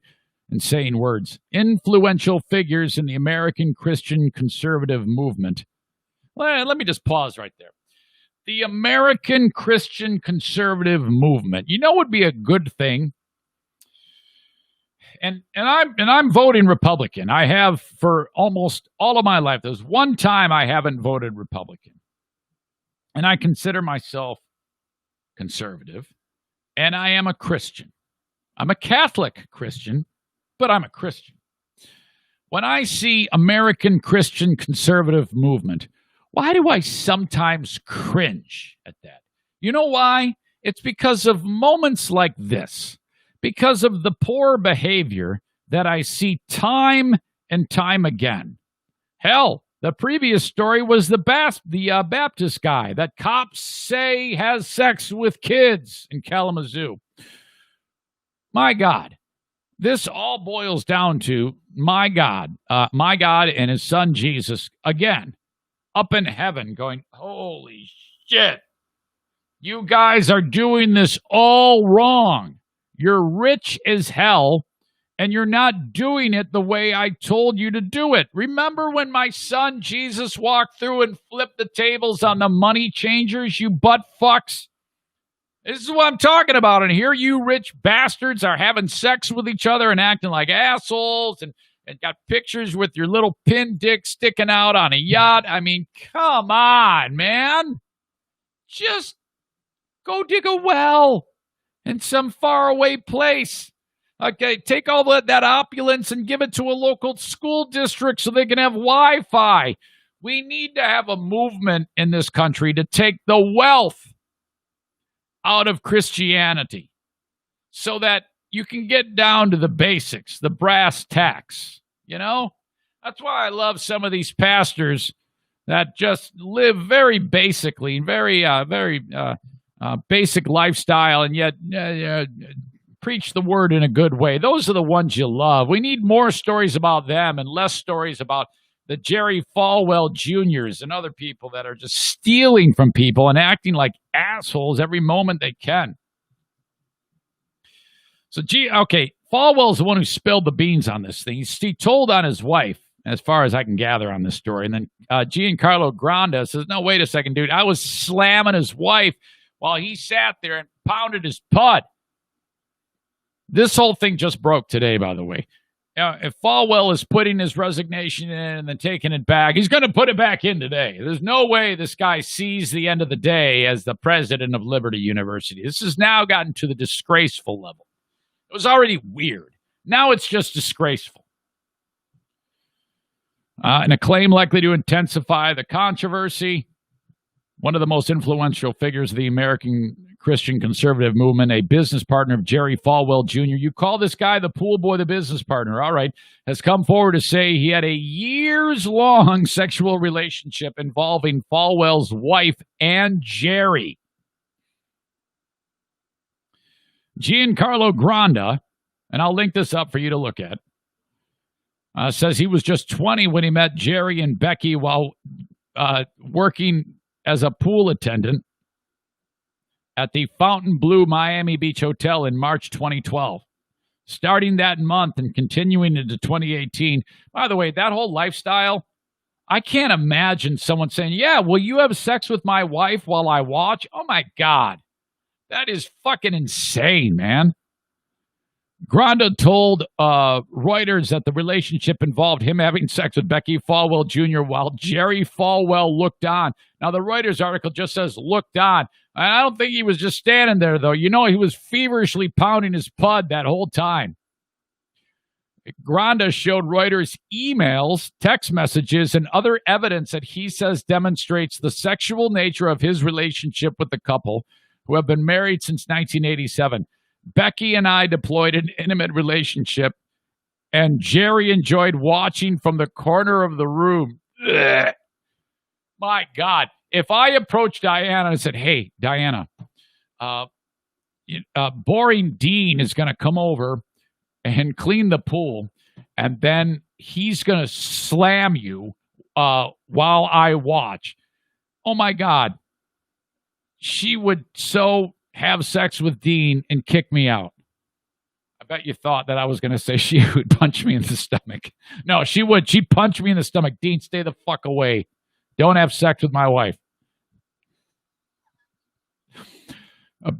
[SPEAKER 1] and saying words, influential figures in the American Christian conservative movement. Let me just pause right there. The American Christian conservative movement. You know what would be a good thing? And I'm voting Republican. I have for almost all of my life. There's one time I haven't voted Republican. And I consider myself conservative. And I am a Christian. I'm a Catholic Christian, but I'm a Christian. When I see American Christian conservative movement, why do I sometimes cringe at that? You know why? It's because of moments like this. Because of the poor behavior that I see time and time again. Hell, the previous story was the Baptist guy that cops say has sex with kids in Kalamazoo. My God, this all boils down to my God and his son Jesus, again, up in heaven going, holy shit, you guys are doing this all wrong. You're rich as hell, and you're not doing it the way I told you to do it. Remember when my son Jesus walked through and flipped the tables on the money changers, you butt fucks? This is what I'm talking about. And here you rich bastards are having sex with each other and acting like assholes and got pictures with your little pin dick sticking out on a yacht. I mean, come on, man. Just go dig a well in some faraway place. Okay, take all that opulence and give it to a local school district so they can have Wi-Fi. We need to have a movement in this country to take the wealth out of Christianity so that you can get down to the basics, the brass tacks, you know? That's why I love some of these pastors that just live very basically, very basic lifestyle, and yet preach the word in a good way. Those are the ones you love. We need more stories about them and less stories about the Jerry Falwell Jr.'s and other people that are just stealing from people and acting like assholes every moment they can. So, Falwell's the one who spilled the beans on this thing. He told on his wife, as far as I can gather on this story. And then Giancarlo Granda says, no, wait a second, dude. I was slamming his wife while he sat there and pounded his pud. This whole thing just broke today, by the way. If Falwell is putting his resignation in and then taking it back, he's going to put it back in today. There's no way this guy sees the end of the day as the president of Liberty University. This has now gotten to the disgraceful level. It was already weird. Now it's just disgraceful. And a claim likely to intensify the controversy. One of the most influential figures of the American Christian conservative movement, a business partner of Jerry Falwell Jr. You call this guy the pool boy, the business partner, all right, has come forward to say he had a years-long sexual relationship involving Falwell's wife and Jerry. Giancarlo Granda, and I'll link this up for you to look at, says he was just 20 when he met Jerry and Becky while working as a pool attendant at the Fontainebleau Miami Beach Hotel in March 2012. Starting that month and continuing into 2018. By the way, that whole lifestyle, I can't imagine someone saying, yeah, will you have sex with my wife while I watch? Oh, my God. That is fucking insane, man. Granda told Reuters that the relationship involved him having sex with Becky Falwell Jr. while Jerry Falwell looked on. Now, the Reuters article just says looked on. And I don't think he was just standing there, though. You know, he was feverishly pounding his pud that whole time. Granda showed Reuters emails, text messages, and other evidence that he says demonstrates the sexual nature of his relationship with the couple, who have been married since 1987. Becky and I deployed an intimate relationship, and Jerry enjoyed watching from the corner of the room. Ugh. My God. If I approached Diana and said, hey, Diana, boring Dean is going to come over and clean the pool, and then he's going to slam you while I watch. Oh, my God. She would so have sex with Dean and kick me out. I bet you thought that I was going to say she would punch me in the stomach. No, she would. She'd punch me in the stomach. Dean, stay the fuck away. Don't have sex with my wife.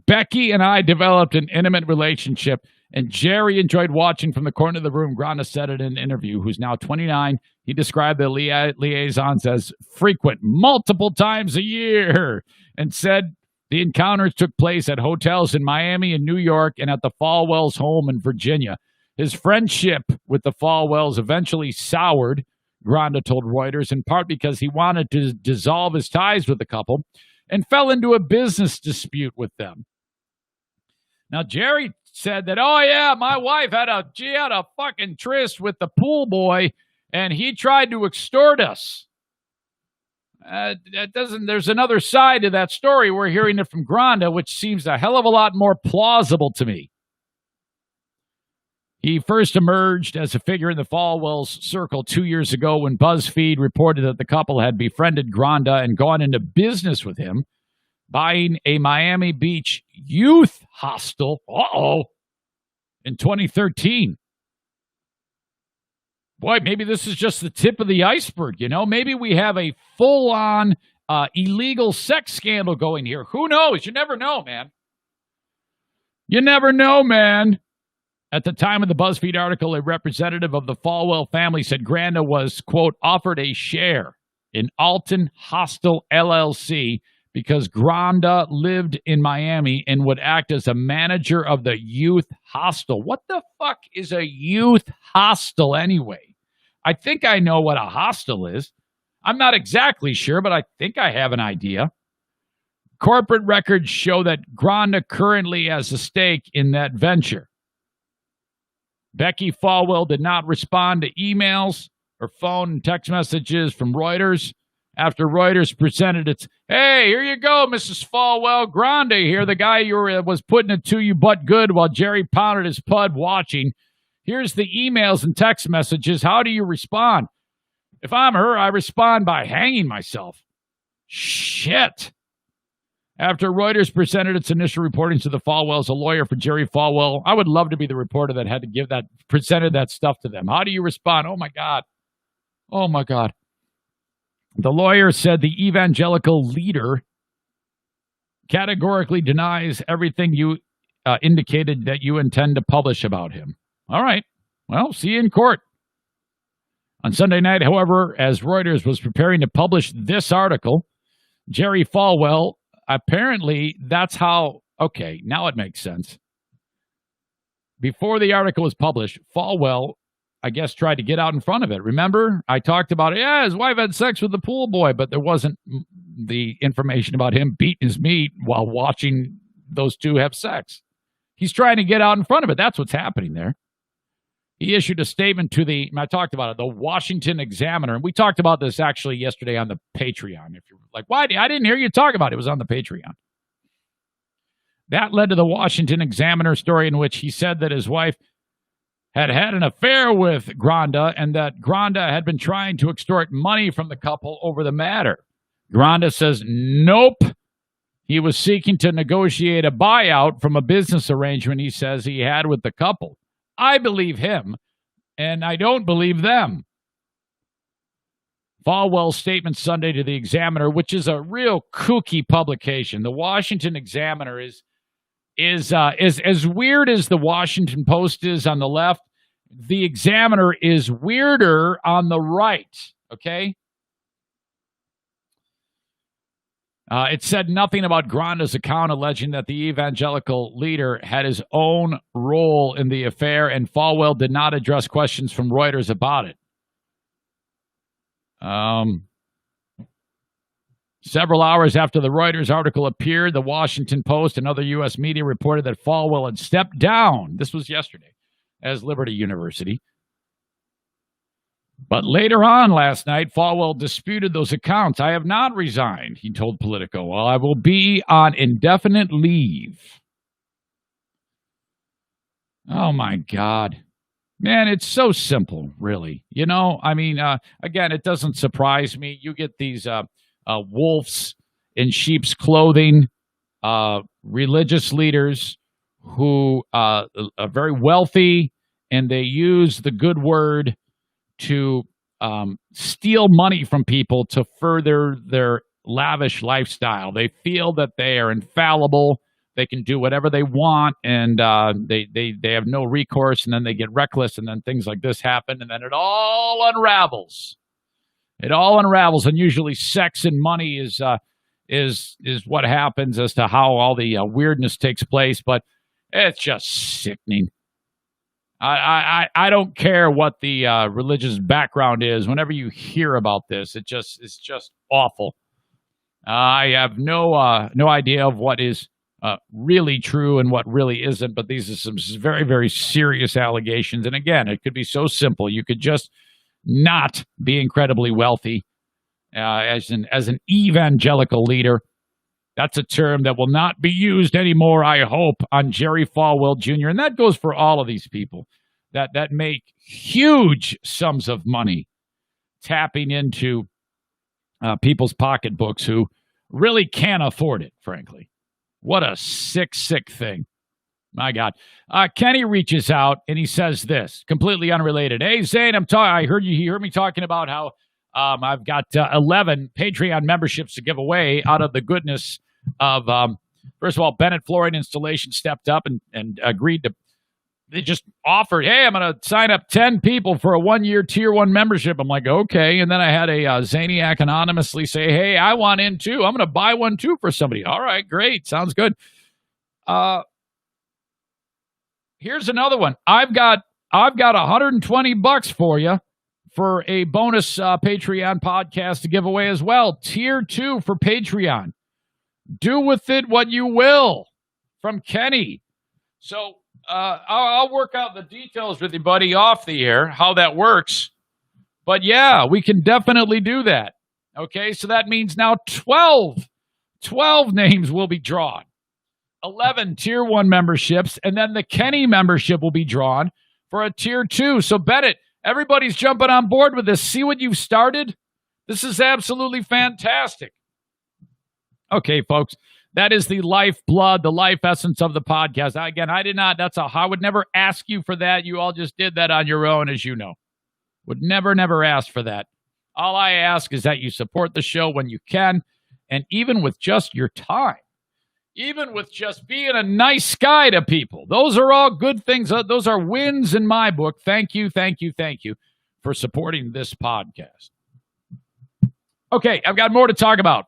[SPEAKER 1] Becky and I developed an intimate relationship, and Jerry enjoyed watching from the corner of the room. Granda said in an interview, who's now 29. He described the liaisons as frequent, multiple times a year, and said the encounters took place at hotels in Miami and New York and at the Falwells' home in Virginia. His friendship with the Falwells eventually soured, Granda told Reuters, in part because he wanted to dissolve his ties with the couple and fell into a business dispute with them. Now, Jerry said that, oh, yeah, my wife had a fucking tryst with the pool boy, and he tried to extort us. There's another side to that story. We're hearing it from Granda, which seems a hell of a lot more plausible to me. He first emerged as a figure in the Falwell's circle 2 years ago when BuzzFeed reported that the couple had befriended Granda and gone into business with him, buying a Miami Beach youth hostel, in 2013. Boy, maybe this is just the tip of the iceberg, you know? Maybe we have a full-on illegal sex scandal going here. Who knows? You never know, man. You never know, man. At the time of the BuzzFeed article, a representative of the Falwell family said Granda was, quote, offered a share in Alton Hostel LLC because Granda lived in Miami and would act as a manager of the youth hostel. What the fuck is a youth hostel anyway? I think I know what a hostel is. I'm not exactly sure, but I think I have an idea. Corporate records show that Granda currently has a stake in that venture. Becky Falwell did not respond to emails or phone and text messages from Reuters after Reuters presented its, hey, here you go, Mrs. Falwell, Granda here, the guy you was putting it to you but good while Jerry pounded his pud watching. Here's the emails and text messages. How do you respond? If I'm her, I respond by hanging myself. Shit. After Reuters presented its initial reporting to the Falwells, a lawyer for Jerry Falwell, I would love to be the reporter that had to presented that stuff to them. How do you respond? Oh, my God. Oh, my God. The lawyer said the evangelical leader categorically denies everything you indicated that you intend to publish about him. All right. Well, see you in court. On Sunday night, however, as Reuters was preparing to publish this article, Jerry Falwell, apparently that's how, okay, now it makes sense. Before the article was published, Falwell, I guess, tried to get out in front of it. Remember, I talked about it. Yeah, his wife had sex with the pool boy, but there wasn't the information about him beating his meat while watching those two have sex. He's trying to get out in front of it. That's what's happening there. He issued a statement to I talked about it, the Washington Examiner. And we talked about this actually yesterday on the Patreon. If you're like, why? I didn't hear you talk about it. It was on the Patreon. That led to the Washington Examiner story in which he said that his wife had an affair with Granda and that Granda had been trying to extort money from the couple over the matter. Granda says, nope. He was seeking to negotiate a buyout from a business arrangement he says he had with the couple. I believe him, and I don't believe them. Falwell's statement Sunday to the Examiner, which is a real kooky publication. The Washington Examiner is as weird as the Washington Post is on the left. The Examiner is weirder on the right, okay? It said nothing about Granda's account, alleging that the evangelical leader had his own role in the affair, and Falwell did not address questions from Reuters about it. Several hours after the Reuters article appeared, the Washington Post and other U.S. media reported that Falwell had stepped down. This was yesterday, as Liberty University. But later on last night, Falwell disputed those accounts. I have not resigned, he told Politico. Well, I will be on indefinite leave. Oh, my God. Man, it's so simple, really. You know, I mean, again, it doesn't surprise me. You get these wolves in sheep's clothing, religious leaders who are very wealthy, and they use the good word to steal money from people to further their lavish lifestyle. They feel that they are infallible. They can do whatever they want, and they have no recourse, and then they get reckless, and then things like this happen, and then it all unravels. It all unravels, and usually sex and money is what happens as to how all the weirdness takes place, but it's just sickening. I don't care what the religious background is. Whenever you hear about this, it's just awful. I have no idea of what is really true and what really isn't, but these are some very, very serious allegations. And again, it could be so simple. You could just not be incredibly wealthy as an evangelical leader. That's a term that will not be used anymore, I hope, on Jerry Falwell Jr. And that goes for all of these people that make huge sums of money tapping into people's pocketbooks who really can't afford it, frankly. What a sick, sick thing. My God. Kenny reaches out and he says this, completely unrelated. Hey, Zane, I heard you hear me talking about how I've got 11 Patreon memberships to give away out of the goodness of, first of all, Bennett Flooring Installation stepped up and agreed to, they just offered, hey, I'm going to sign up 10 people for a 1-year Tier 1 membership. I'm like, okay. And then I had a Zaniac anonymously say, hey, I want in too. I'm going to buy one too for somebody. All right, great. Sounds good. Here's another one. I've got $120 for you for a bonus Patreon podcast to give away as well. Tier 2 for Patreon. Do with it what you will. From Kenny. So I'll work out the details with you, buddy, off the air, how that works. But yeah, we can definitely do that. Okay, so that means now 12 names will be drawn. 11 Tier 1 memberships, and then the Kenny membership will be drawn for a Tier 2. So Bennett, everybody's jumping on board with this. See what you've started? This is absolutely fantastic. Okay, folks, that is the lifeblood, the life essence of the podcast. Again, I would never ask you for that. You all just did that on your own, as you know. Would never ask for that. All I ask is that you support the show when you can, and even with just your time, even with just being a nice guy to people. Those are all good things. Those are wins in my book. Thank you, thank you, thank you for supporting this podcast. Okay, I've got more to talk about.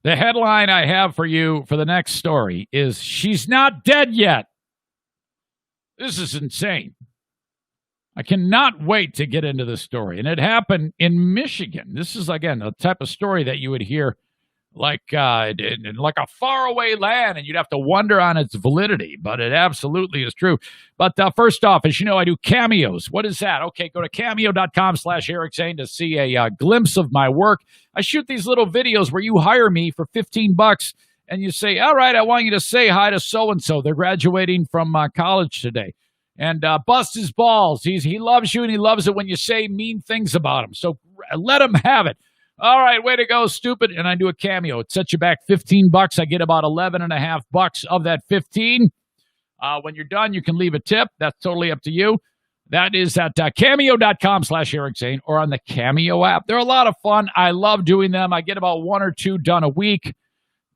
[SPEAKER 1] The headline I have for you for the next story is She's Not Dead Yet. This is insane. I cannot wait to get into this story. And it happened in Michigan. This is, again, the type of story that you would hear like in like a faraway land, and you'd have to wonder on its validity, but it absolutely is true. But first off, as you know, I do cameos. What is that? Okay, go to cameo.com/Eric Zane to see a glimpse of my work. I shoot these little videos where you hire me for $15 and you say, all right, I want you to say hi to so-and-so. They're graduating from college today. And bust his balls. He loves you, and he loves it when you say mean things about him. So let him have it. All right, way to go, stupid. And I do a cameo. It sets you back $15. I get about $11.50 of that 15. When you're done, you can leave a tip. That's totally up to you. That is at cameo.com/Eric Zane or on the Cameo app. They're a lot of fun. I love doing them. I get about 1 or 2 done a week.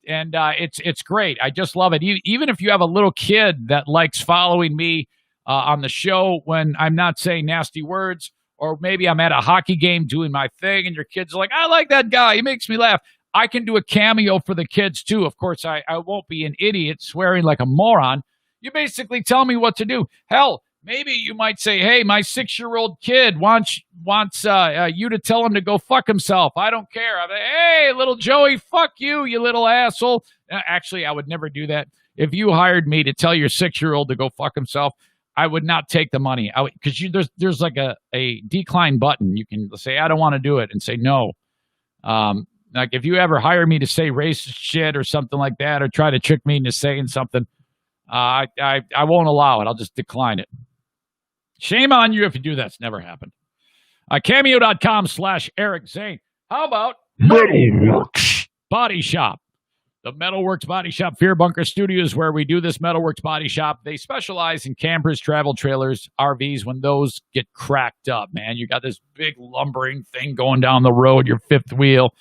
[SPEAKER 1] And it's great. I just love it. Even if you have a little kid that likes following me on the show when I'm not saying nasty words, or maybe I'm at a hockey game doing my thing and your kids are like, I like that guy. He makes me laugh. I can do a cameo for the kids too. Of course, I won't be an idiot swearing like a moron. You basically tell me what to do. Hell, maybe you might say, hey, my 6-year-old kid wants you to tell him to go fuck himself. I don't care. I'm like, hey, little Joey, fuck you, you little asshole. Actually, I would never do that. If you hired me to tell your 6-year-old to go fuck himself, I would not take the money. Because there's like a decline button. You can say, I don't want to do it, and say no. Like if you ever hire me to say racist shit or something like that, or try to trick me into saying something, I won't allow it. I'll just decline it. Shame on you if you do that. It's never happened. Cameo.com/Eric Zane. How about Body Shop? The Metalworks Body Shop Fear Bunker Studios, where we do this Metalworks Body Shop. They specialize in campers, travel trailers, RVs. When those get cracked up, man, you got this big lumbering thing going down the road, your fifth wheel.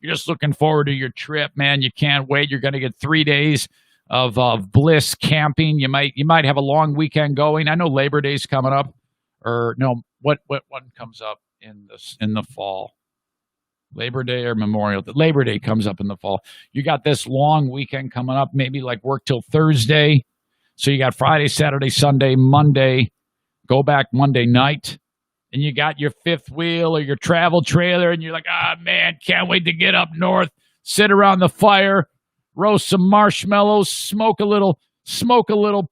[SPEAKER 1] You're just looking forward to your trip, man. You can't wait. You're going to get 3 days of bliss camping. You might have a long weekend going. I know Labor Day's coming up, or no, what one comes up in the fall? Labor Day or Memorial Day? Labor Day comes up in the fall. You got this long weekend coming up, maybe like work till Thursday. So you got Friday, Saturday, Sunday, Monday, go back Monday night, and you got your fifth wheel or your travel trailer, and you're like, man, can't wait to get up north, sit around the fire, roast some marshmallows, smoke a little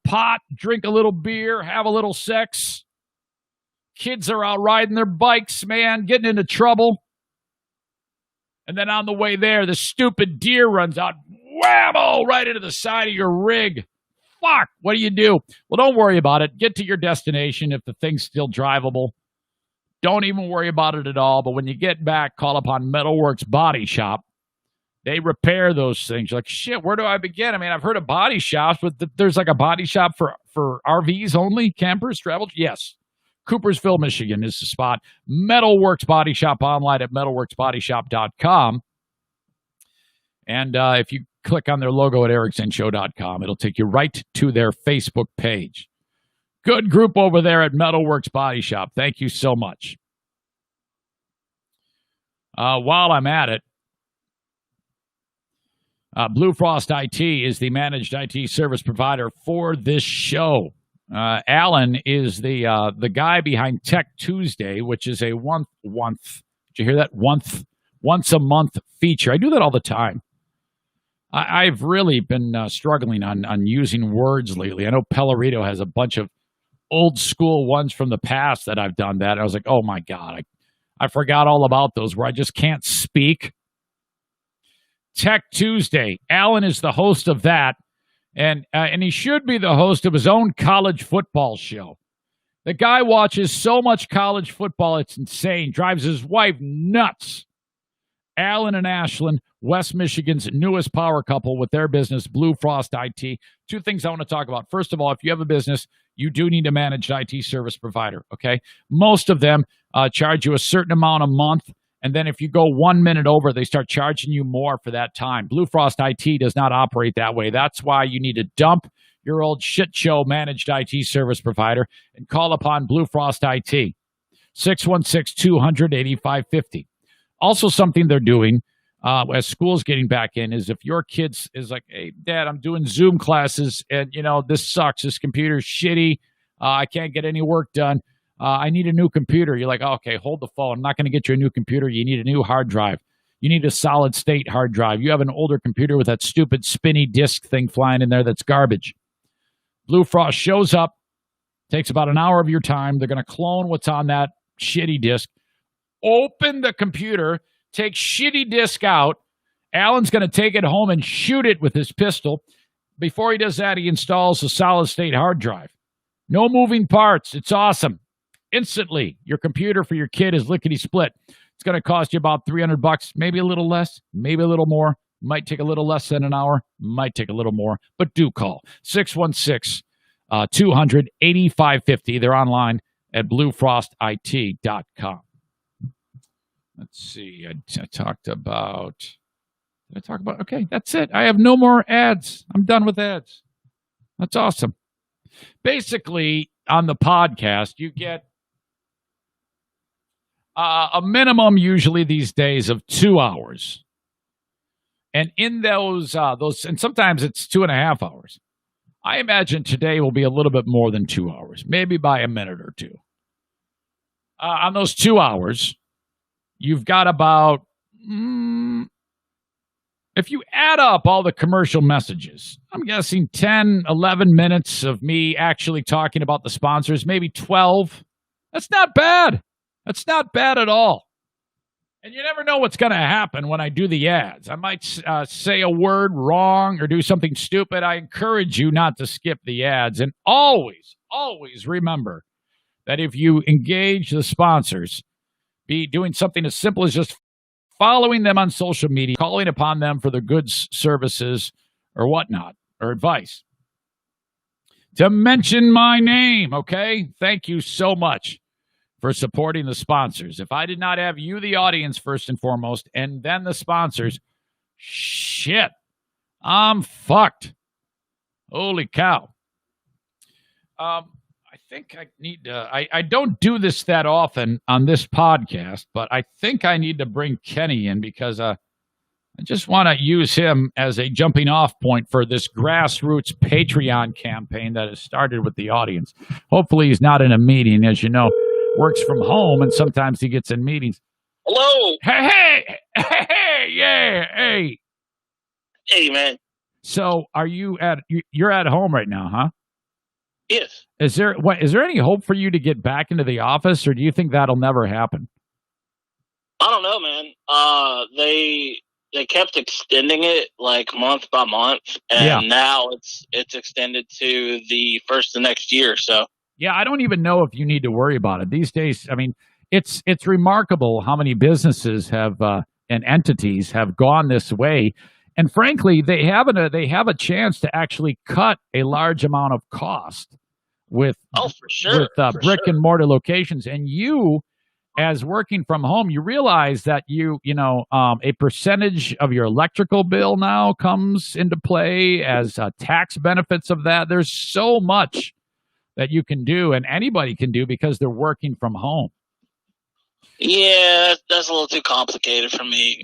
[SPEAKER 1] pot, drink a little beer, have a little sex. Kids are out riding their bikes, man, getting into trouble. And then on the way there, the stupid deer runs out, whammo, right into the side of your rig. Fuck, what do you do? Well, don't worry about it. Get to your destination if the thing's still drivable. Don't even worry about it at all. But when you get back, call upon Metalworks Body Shop. They repair those things. You're like, shit, where do I begin? I mean, I've heard of body shops, but there's like a body shop for RVs only, campers, travel? Yes. Coopersville, Michigan is the spot. Metalworks Body Shop online at metalworksbodyshop.com. And if you click on their logo at ericzaneshow.com, it'll take you right to their Facebook page. Good group over there at Metalworks Body Shop. Thank you so much. While I'm at it, Blue Frost IT is the managed IT service provider for this show. Alan is the guy behind Tech Tuesday, which is a did you hear that? Once a month feature. I do that all the time. I've really been struggling on using words lately. I know Pellerito has a bunch of old school ones from the past that I've done that. I was like, oh my God, I forgot all about those where I just can't speak. Tech Tuesday. Alan is the host of that. And he should be the host of his own college football show. The guy watches so much college football, it's insane. Drives his wife nuts. Alan and Ashlyn, West Michigan's newest power couple with their business, Blue Frost IT. 2 things I want to talk about. First of all, if you have a business, you do need a managed IT service provider, okay? Most of them charge you a certain amount a month, and then if you go 1 minute over, they start charging you more for that time. Blue Frost IT does not operate that way. That's why you need to dump your old shit show managed IT service provider and call upon Blue Frost IT. 616-200-8550. Also, something they're doing as school's getting back in is if your kids is like, hey, Dad, I'm doing Zoom classes and, this sucks. This computer's shitty. I can't get any work done. I need a new computer. You're like, okay, hold the phone. I'm not going to get you a new computer. You need a new hard drive. You need a solid state hard drive. You have an older computer with that stupid spinny disk thing flying in there that's garbage. Blue Frost shows up, takes about an hour of your time. They're going to clone what's on that shitty disk, open the computer, take shitty disk out. Alan's going to take it home and shoot it with his pistol. Before he does that, he installs a solid-state hard drive. No moving parts. It's awesome. Instantly, your computer for your kid is lickety-split. It's going to cost you about $300, maybe a little less, maybe a little more. Might take a little less than an hour, might take a little more, but do call. 616-200-8550. They're online at bluefrostit.com. Let's see. I talked about... Did I talk about... Okay, that's it. I have no more ads. I'm done with ads. That's awesome. Basically, on the podcast, you get a minimum usually these days of 2 hours. And in those, and sometimes it's 2.5 hours. I imagine today will be a little bit more than 2 hours, maybe by a minute or two. On those 2 hours, you've got about, if you add up all the commercial messages, I'm guessing 10, 11 minutes of me actually talking about the sponsors, maybe 12. That's not bad. That's not bad at all. And you never know what's going to happen when I do the ads. I might say a word wrong or do something stupid. I encourage you not to skip the ads. And always, always remember that if you engage the sponsors, be doing something as simple as just following them on social media, calling upon them for their goods, services, or whatnot, or advice. To mention my name, okay? Thank you so much for supporting the sponsors. If I did not have you, the audience, first and foremost, and then the sponsors, shit, I'm fucked. Holy cow. I think I need to, I don't do this that often on this podcast, but I think I need to bring Kenny in because I just want to use him as a jumping off point for this grassroots Patreon campaign that has started with the audience. Hopefully he's not in a meeting, as you know. Works from home, and sometimes he gets in meetings.
[SPEAKER 5] Hello.
[SPEAKER 1] Hey, yeah, hey.
[SPEAKER 5] Hey, man.
[SPEAKER 1] So, you're at home right now, huh?
[SPEAKER 5] Yes.
[SPEAKER 1] Is there any hope for you to get back into the office, or do you think that'll never happen?
[SPEAKER 5] I don't know, man. They kept extending it like month by month, and now it's extended to the first of next year. So.
[SPEAKER 1] Yeah, I don't even know if you need to worry about it these days. I mean, it's remarkable how many businesses have and entities have gone this way, and frankly, they have a chance to actually cut a large amount of cost with brick and mortar locations. And you, as working from home, you realize that a percentage of your electrical bill now comes into play as tax benefits of that. There's so much that you can do, and anybody can do because they're working from home.
[SPEAKER 5] Yeah, that's a little too complicated for me.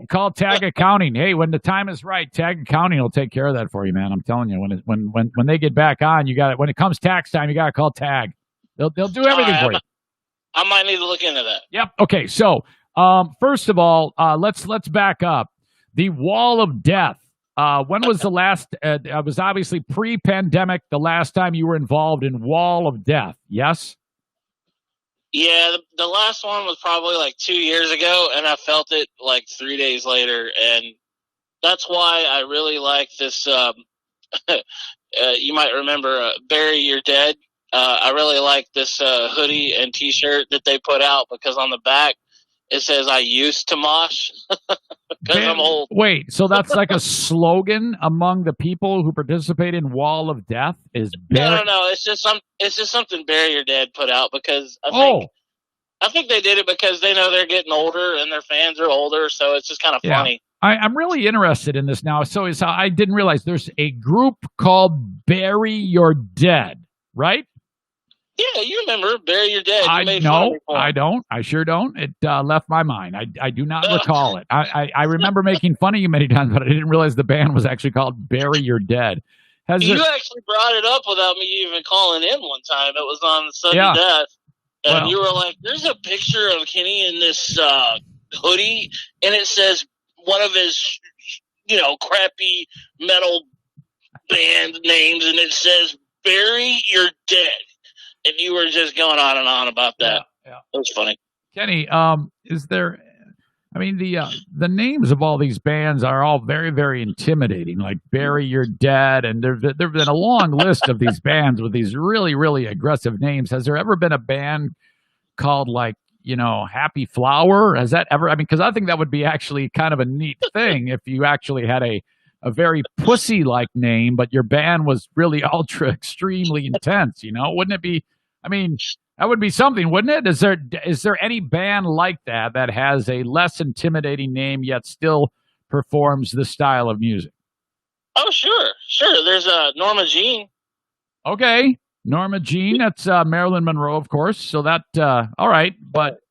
[SPEAKER 1] Call Tag Accounting. Hey, when the time is right, Tag Accounting will take care of that for you, man. I'm telling you, when they get back on, you got it. When it comes tax time, you got to call Tag. They'll do everything for you.
[SPEAKER 5] I might need to look into that.
[SPEAKER 1] Yep. Okay. So, first of all, let's back up. The Wall of Death. When was the last? It was obviously pre-pandemic. The last time you were involved in Wall of Death, yes?
[SPEAKER 5] Yeah, the last one was probably like 2 years ago, and I felt it like 3 days later, and that's why I really like this. You might remember "Bury Your Dead." I really like this hoodie and T-shirt that they put out because on the back it says "I used to mosh." because I'm old.
[SPEAKER 1] Wait, so that's like a slogan among the people who participate in Wall of Death? Is
[SPEAKER 5] No. It's just something Bury Your Dead put out because I think they did it because they know they're getting older and their fans are older, so it's just kind of funny.
[SPEAKER 1] I'm really interested in this now. So I didn't realize there's a group called Bury Your Dead, right?
[SPEAKER 5] Yeah, you remember Bury Your Dead.
[SPEAKER 1] I don't. I sure don't. It left my mind. I do not recall it. I remember making fun of you many times, but I didn't realize the band was actually called Bury Your Dead.
[SPEAKER 5] You actually brought it up without me even calling in one time. It was on Sudden Death. And you were like, there's a picture of Kenny in this hoodie, and it says one of his, crappy metal band names, and it says Bury Your Dead. And you were just going on and on about that. Yeah. It was funny.
[SPEAKER 1] Kenny, is there... I mean, the names of all these bands are all very, very intimidating, like Bury Your Dead, and there've been a long list of these bands with these really, really aggressive names. Has there ever been a band called, Happy Flower? Has that ever... I mean, because I think that would be actually kind of a neat thing if you actually had a very pussy-like name, but your band was really ultra, extremely intense, Wouldn't it be... I mean... That would be something, wouldn't it? Is there any band like that has a less intimidating name yet still performs this style of music?
[SPEAKER 5] Oh, sure. There's Norma Jean.
[SPEAKER 1] Okay, Norma Jean. That's Marilyn Monroe, of course. So that all right, but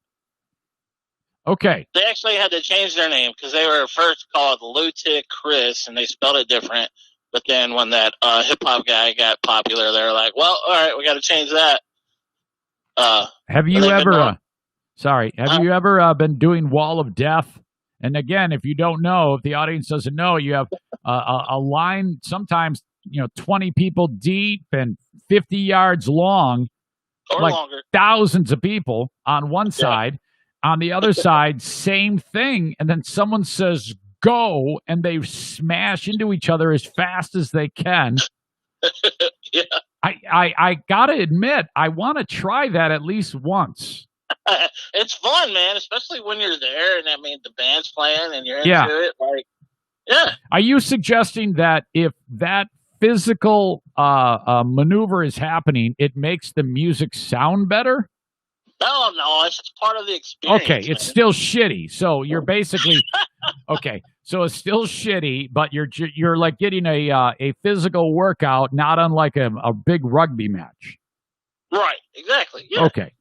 [SPEAKER 1] okay.
[SPEAKER 5] They actually had to change their name because they were first called Lutic Chris, and they spelled it different. But then when that hip hop guy got popular, they were like, "Well, all right, we got to change that."
[SPEAKER 1] Have you ever been doing Wall of Death? And again, if you don't know, if the audience doesn't know, you have a line sometimes 20 people deep and 50 yards long,
[SPEAKER 5] or
[SPEAKER 1] like
[SPEAKER 5] longer.
[SPEAKER 1] Thousands of people on one side. On the other side, same thing, and then someone says go, and they smash into each other as fast as they can.
[SPEAKER 5] Yeah.
[SPEAKER 1] I gotta admit, I want to try that at least once.
[SPEAKER 5] It's fun, man, especially when you're there and the band's playing and you're into it.
[SPEAKER 1] Are you suggesting that if that physical maneuver is happening, it makes the music sound better?
[SPEAKER 5] No, it's just part of the experience.
[SPEAKER 1] Okay, it's still shitty. So you're basically okay. So it's still shitty, but you're like getting a physical workout, not unlike a big rugby match.
[SPEAKER 5] Right, exactly. Yeah.
[SPEAKER 1] Okay.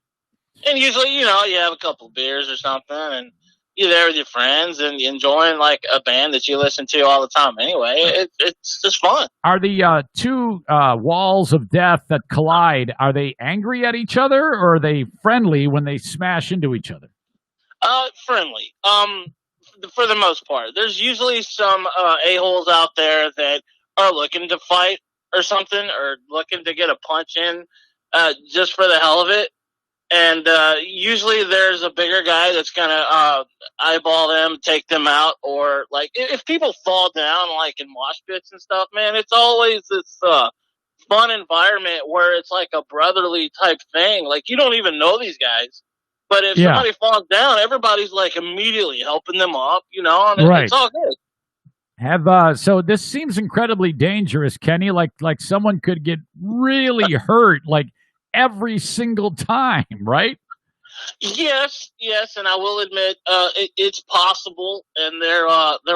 [SPEAKER 5] And usually, you have a couple beers or something, and you're there with your friends, and you're enjoying like a band that you listen to all the time. Anyway, it's just fun.
[SPEAKER 1] Are the two walls of death that collide? Are they angry at each other, or are they friendly when they smash into each other?
[SPEAKER 5] Friendly. For the most part, there's usually some a-holes out there that are looking to fight or something, or looking to get a punch in just for the hell of it. And usually there's a bigger guy that's going to eyeball them, take them out, or like if people fall down like in mosh pits and stuff, man, it's always this fun environment where it's like a brotherly type thing. Like you don't even know these guys. But if somebody falls down, everybody's like immediately helping them up, and it's all good.
[SPEAKER 1] So this seems incredibly dangerous, Kenny. Like someone could get really hurt, like every single time, right?
[SPEAKER 5] Yes, and I will admit it's possible. And there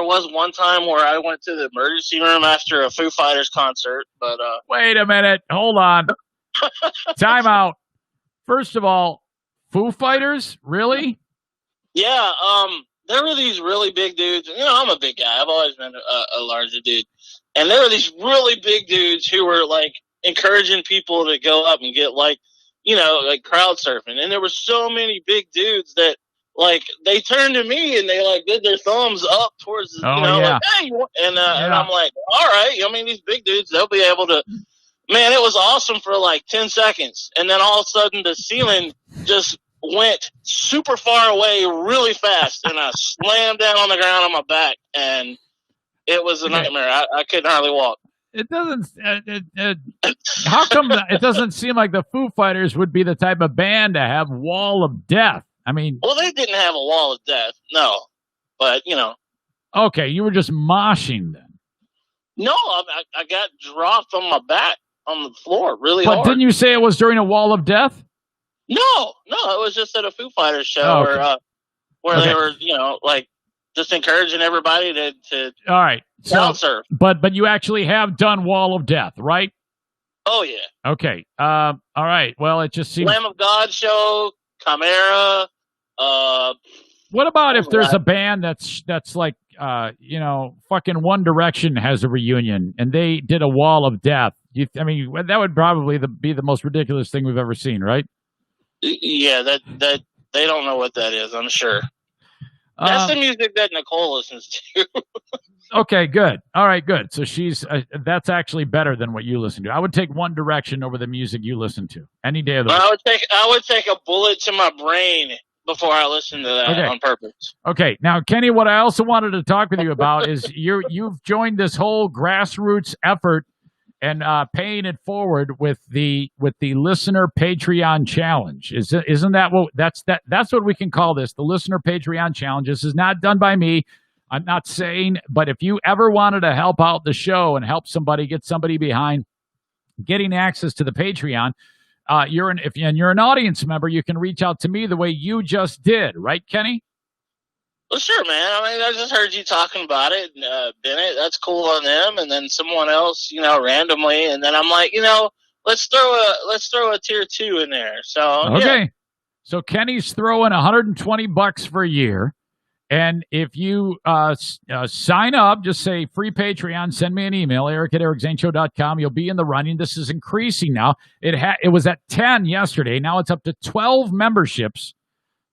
[SPEAKER 5] was one time where I went to the emergency room after a Foo Fighters concert. But
[SPEAKER 1] wait a minute, hold on, time out. First of all, Foo Fighters? Really?
[SPEAKER 5] Yeah, there were these really big dudes. I'm a big guy. I've always been a larger dude. And there were these really big dudes who were, like, encouraging people to go up and get, like crowd surfing. And there were so many big dudes that, like, they turned to me and they, like, did their thumbs up towards, like, hey. And I'm like, all right. These big dudes, they'll be able to. Man, it was awesome for like 10 seconds. And then all of a sudden the ceiling just went super far away really fast. And I slammed down on the ground on my back. And it was a nightmare. I couldn't hardly walk.
[SPEAKER 1] It doesn't... how come it doesn't seem like the Foo Fighters would be the type of band to have Wall of Death? I mean...
[SPEAKER 5] Well, they didn't have a Wall of Death. No. But,
[SPEAKER 1] Okay, you were just moshing then.
[SPEAKER 5] No, I got dropped on my back on the floor really
[SPEAKER 1] But
[SPEAKER 5] hard.
[SPEAKER 1] didn't you say it was during a wall of death?
[SPEAKER 5] No, it was just at a Foo Fighters show
[SPEAKER 1] Oh, okay.
[SPEAKER 5] where they were, like just encouraging everybody to
[SPEAKER 1] all right.
[SPEAKER 5] crowd surf.
[SPEAKER 1] But you actually have done Wall of Death, right?
[SPEAKER 5] Oh yeah.
[SPEAKER 1] Okay. All right. Well, it just seems.
[SPEAKER 5] Lamb of God show, Chimera.
[SPEAKER 1] What about if there's a band that's like, fucking One Direction has a reunion and they did a Wall of Death? That would probably be the most ridiculous thing we've ever seen, right?
[SPEAKER 5] Yeah, that they don't know what that is. I'm sure. That's the music that Nicole listens to.
[SPEAKER 1] Okay, good. All right, good. So she's that's actually better than what you listen to. I would take One Direction over the music you listen to any day of the week.
[SPEAKER 5] I would take a bullet to my brain before I listen to that on purpose.
[SPEAKER 1] Okay, now Kenny, what I also wanted to talk with you about is you've joined this whole grassroots effort and paying it forward with the listener Patreon challenge. Isn't that what that's what we can call this, the listener Patreon challenge? This is not done by me. I'm not saying, but if you ever wanted to help out the show and help somebody, get somebody behind getting access to the Patreon, you're an audience member, you can reach out to me the way you just did, right, Kenny?
[SPEAKER 5] Well, sure, man. I just heard you talking about it, Bennett. That's cool on them, and then someone else, randomly, and then I'm like, let's throw a tier 2 in there. So
[SPEAKER 1] okay,
[SPEAKER 5] yeah.
[SPEAKER 1] So Kenny's throwing $120 for a year, and if you sign up, just say free Patreon, send me an email, eric@ericzaneshow.com. You'll be in the running. This is increasing now. It was at 10 yesterday. Now it's up to 12 memberships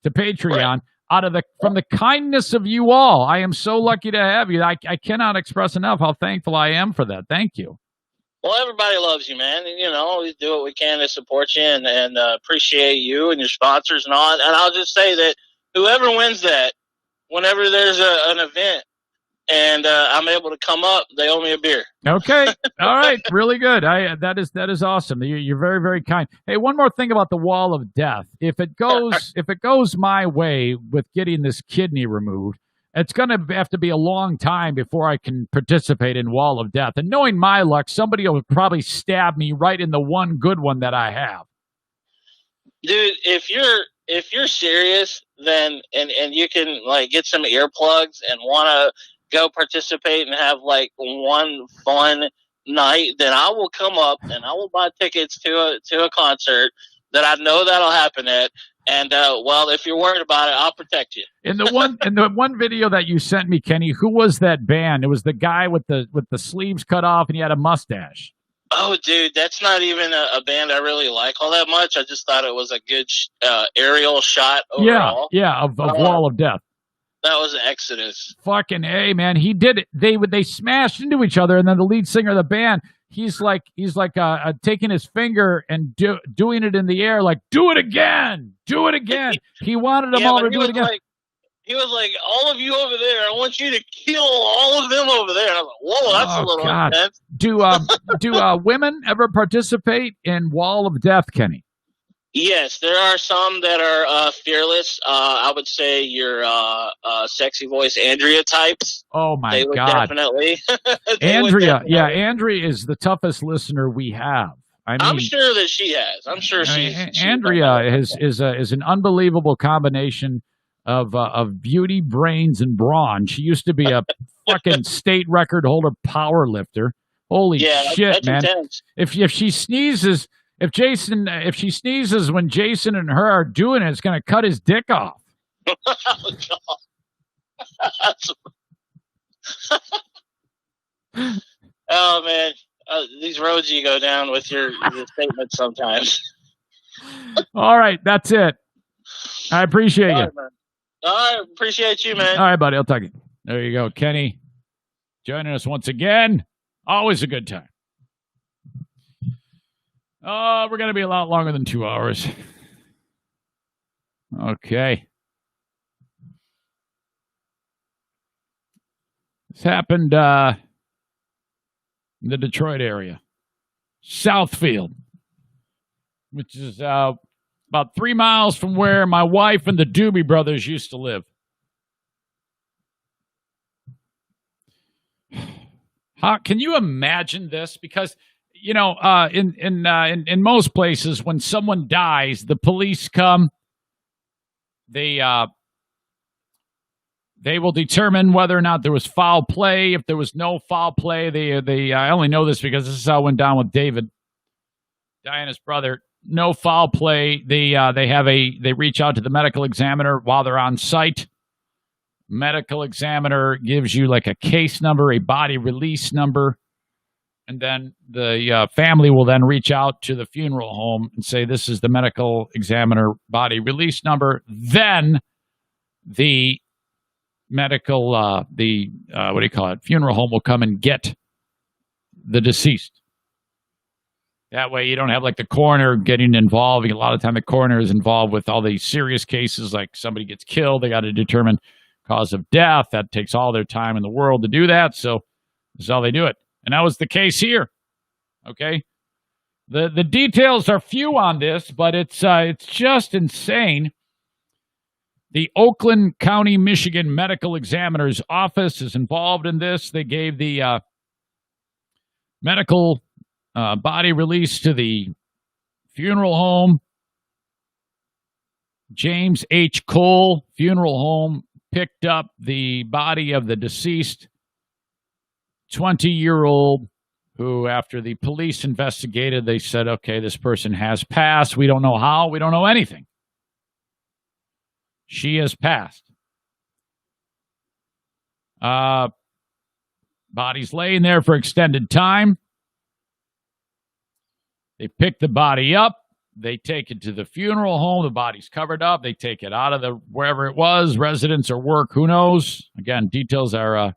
[SPEAKER 1] to Patreon. Right. From the kindness of you all. I am so lucky to have you. I cannot express enough how thankful I am for that. Thank you.
[SPEAKER 5] Well, everybody loves you, man. And, we do what we can to support you and appreciate you and your sponsors and all. And I'll just say that whoever wins that, whenever there's an event and I'm able to come up, they owe me a beer.
[SPEAKER 1] Okay. All right. Really good. That is awesome. You're very, very kind. Hey, one more thing about the Wall of Death. If it goes my way with getting this kidney removed, it's going to have to be a long time before I can participate in Wall of Death. And knowing my luck, somebody will probably stab me right in the one good one that I have.
[SPEAKER 5] Dude, if you're serious, then and you can get some earplugs and want to go participate and have one fun night, then I will come up and I will buy tickets to a concert that I know that'll happen at. And if you're worried about it, I'll protect you.
[SPEAKER 1] In the one video that you sent me, Kenny, who was that band? It was the guy with the sleeves cut off and he had a mustache.
[SPEAKER 5] Oh, dude, that's not even a band I really like all that much. I just thought it was a good aerial shot overall.
[SPEAKER 1] Yeah, of Wall of Death.
[SPEAKER 5] That was Exodus.
[SPEAKER 1] Fucking A, man. He did it. They smashed into each other, and then the lead singer of the band, he's like taking his finger and doing it in the air, like, do it again. He wanted them all to do it again.
[SPEAKER 5] He was like, all of you over there, I want you to kill all of them over there. And I was like, whoa, that's a little intense.
[SPEAKER 1] Do women ever participate in Wall of Death, Kenny?
[SPEAKER 5] Yes, there are some that are fearless. I would say your sexy voice Andrea types.
[SPEAKER 1] Oh my God!
[SPEAKER 5] Definitely.
[SPEAKER 1] Andrea, Andrea is the toughest listener we have.
[SPEAKER 5] I'm sure that she has. I'm sure
[SPEAKER 1] Andrea is an unbelievable combination of beauty, brains, and brawn. She used to be a fucking state record holder power lifter. Holy shit, that's man!
[SPEAKER 5] Intense.
[SPEAKER 1] If she sneezes. If she sneezes when Jason and her are doing it, it's going to cut his dick off.
[SPEAKER 5] Oh, God. Oh, man. These roads you go down with your statements sometimes.
[SPEAKER 1] All right. That's it. I appreciate you.
[SPEAKER 5] All right. Appreciate you, man.
[SPEAKER 1] All right, buddy. I'll talk to you. There you go. Kenny joining us once again. Always a good time. We're going to be a lot longer than 2 hours. Okay. This happened in the Detroit area. Southfield, which is about 3 miles from where my wife and the Doobie Brothers used to live. How can you imagine this? Because in most places, when someone dies, the police come. They will determine whether or not there was foul play. If there was no foul play, I only know this because this is how it went down with David, Diana's brother. No foul play. They reach out to the medical examiner while they're on site. Medical examiner gives you like a case number, a body release number, and then the family will then reach out to the funeral home and say, this is the medical examiner body release number. Then the medical, funeral home will come and get the deceased. That way you don't have like the coroner getting involved. A lot of time the coroner is involved with all these serious cases, like somebody gets killed. They got to determine cause of death. That takes all their time in the world to do that. So this is how they do it. And that was the case here. Okay. The details are few on this, but it's just insane. The Oakland County, Michigan Medical Examiner's Office is involved in this. They gave the medical body release to the funeral home. James H. Cole Funeral Home picked up the body of the deceased 20-year-old who, after the police investigated, they said, okay, this person has passed. We don't know how. We don't know anything. She has passed. Body's laying there for extended time. They pick the body up. They take it to the funeral home. The body's covered up. They take it out of wherever it was, residence or work, who knows? Again, details are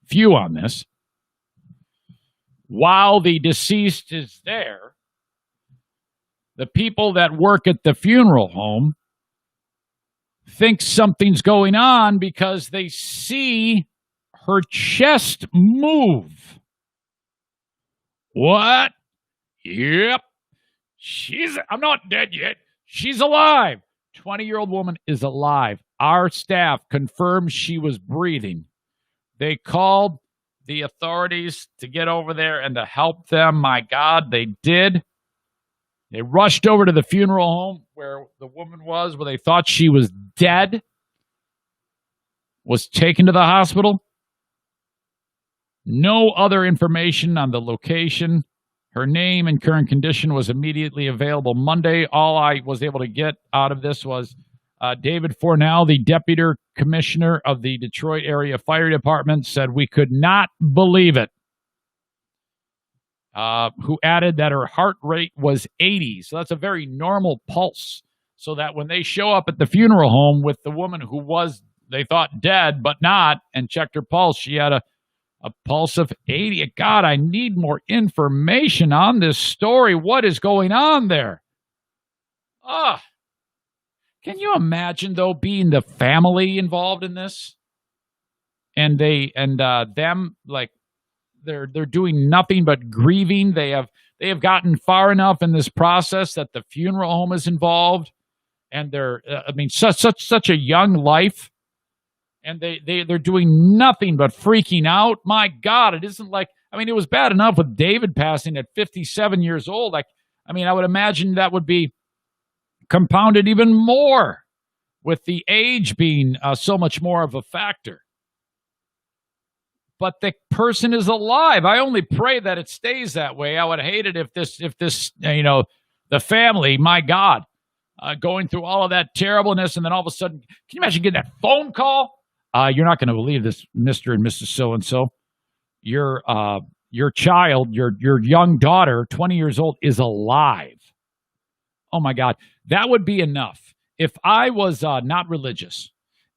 [SPEAKER 1] few on this. While the deceased is there, the people that work at the funeral home think something's going on because they see her chest move. What? Yep. I'm not dead yet. She's alive. 20-year-old woman is alive. Our staff confirmed she was breathing. They called the authorities to get over there and to help them. My God, they did. They rushed over to the funeral home where the woman was, where they thought she was dead, was taken to the hospital. No other information on the location. Her name and current condition was immediately available Monday. All I was able to get out of this was David Fornell, the deputy commissioner of the Detroit Area Fire Department, said we could not believe it. Who added that her heart rate was 80. So that's a very normal pulse. So that when they show up at the funeral home with the woman who was, they thought dead, but not, and checked her pulse, she had a pulse of 80. God, I need more information on this story. What is going on there? Can you imagine, though, being the family involved in this? And them, like, they're doing nothing but grieving. They have gotten far enough in this process that the funeral home is involved, and they're such a young life, and they're doing nothing but freaking out. My God, it isn't like, it was bad enough with David passing at 57 years old. I would imagine that would be compounded even more with the age being so much more of a factor. But the person is alive. I only pray that it stays that way. I would hate it if this, the family, my God, going through all of that terribleness, and then all of a sudden, can you imagine getting that phone call? You're not going to believe this, Mr. and Mrs. So-and-so. Your child, your young daughter, 20 years old, is alive. Oh, my God. That would be enough. If I was not religious,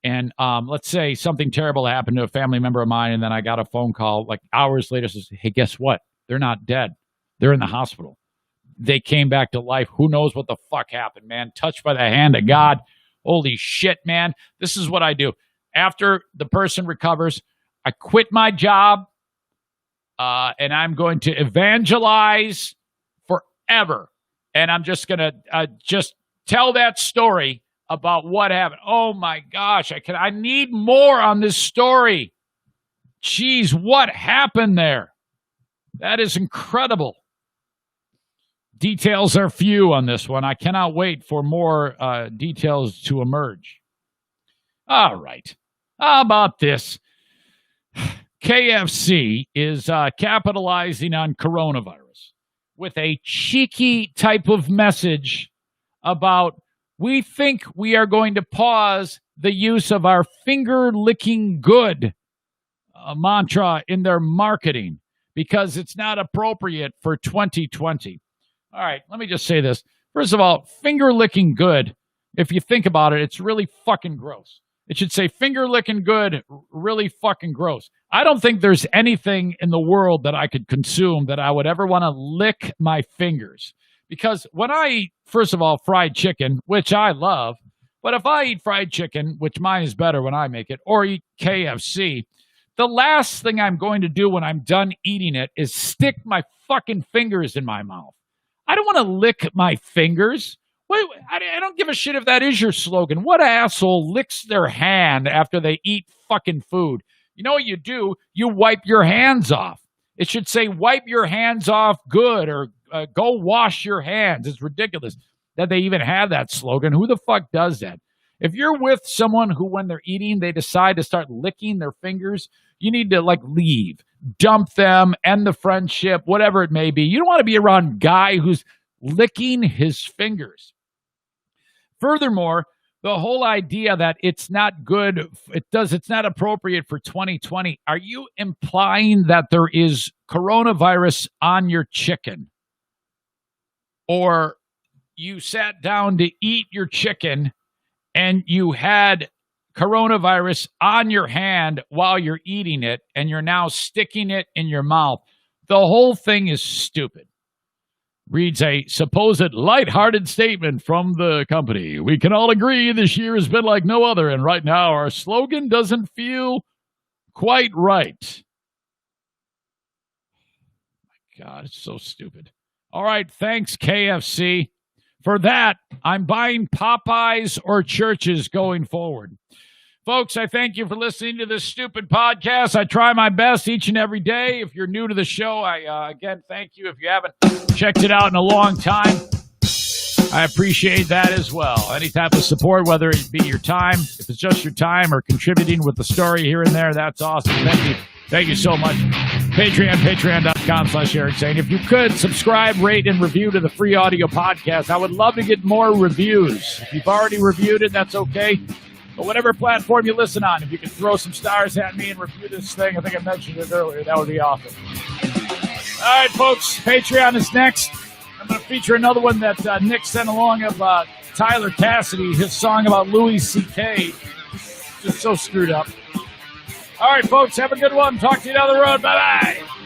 [SPEAKER 1] and let's say something terrible happened to a family member of mine, and then I got a phone call like hours later, says, hey, guess what? They're not dead. They're in the hospital. They came back to life. Who knows what the fuck happened, man? Touched by the hand of God. Holy shit, man. This is what I do. After the person recovers, I quit my job, and I'm going to evangelize forever. And I'm just going to just tell that story about what happened. Oh, my gosh. I need more on this story. Jeez, what happened there? That is incredible. Details are few on this one. I cannot wait for more details to emerge. All right. How about this? KFC is capitalizing on coronavirus with a cheeky type of message about we think we are going to pause the use of our finger-licking good mantra in their marketing because it's not appropriate for 2020. All right, let me just say this. First of all, finger-licking good, if you think about it, it's really fucking gross. It should say finger-licking good, really fucking gross. I don't think there's anything in the world that I could consume that I would ever want to lick my fingers. Because when I eat, first of all, fried chicken, which I love, but if I eat fried chicken, which mine is better when I make it, or eat KFC, the last thing I'm going to do when I'm done eating it is stick my fucking fingers in my mouth. I don't want to lick my fingers. Wait, I don't give a shit if that is your slogan. What asshole licks their hand after they eat fucking food? You know what you do? You wipe your hands off. It should say wipe your hands off good or go wash your hands. It's ridiculous that they even have that slogan. Who the fuck does that? If you're with someone who, when they're eating, they decide to start licking their fingers, you need to, leave. Dump them, end the friendship, whatever it may be. You don't want to be around a guy who's licking his fingers. Furthermore, the whole idea that it's not good, it's not appropriate for 2020. Are you implying that there is coronavirus on your chicken? Or you sat down to eat your chicken and you had coronavirus on your hand while you're eating it and you're now sticking it in your mouth? The whole thing is stupid. Reads a supposed lighthearted statement from the company. We can all agree this year has been like no other, and right now our slogan doesn't feel quite right. My God, it's so stupid. All right, thanks, KFC. For that, I'm buying Popeyes or Churches going forward. Folks, I thank you for listening to this stupid podcast. I try my best each and every day. If you're new to the show, I again thank you. If you haven't checked it out in a long time, I appreciate that as well. Any type of support, whether it be your time, if it's just your time, or contributing with the story here and there, that's awesome. Thank you. Thank you so much. Patreon.com/Eric Zane. If you could, subscribe, rate, and review to the free audio podcast. I would love to get more reviews. If you've already reviewed it, that's okay. But whatever platform you listen on, if you can throw some stars at me and review this thing, I think I mentioned it earlier, that would be awesome. All right, folks, Patreon is next. I'm going to feature another one that Nick sent along of Tyler Cassidy, his song about Louis C.K. Just so screwed up. All right, folks, have a good one. Talk to you down the road. Bye-bye.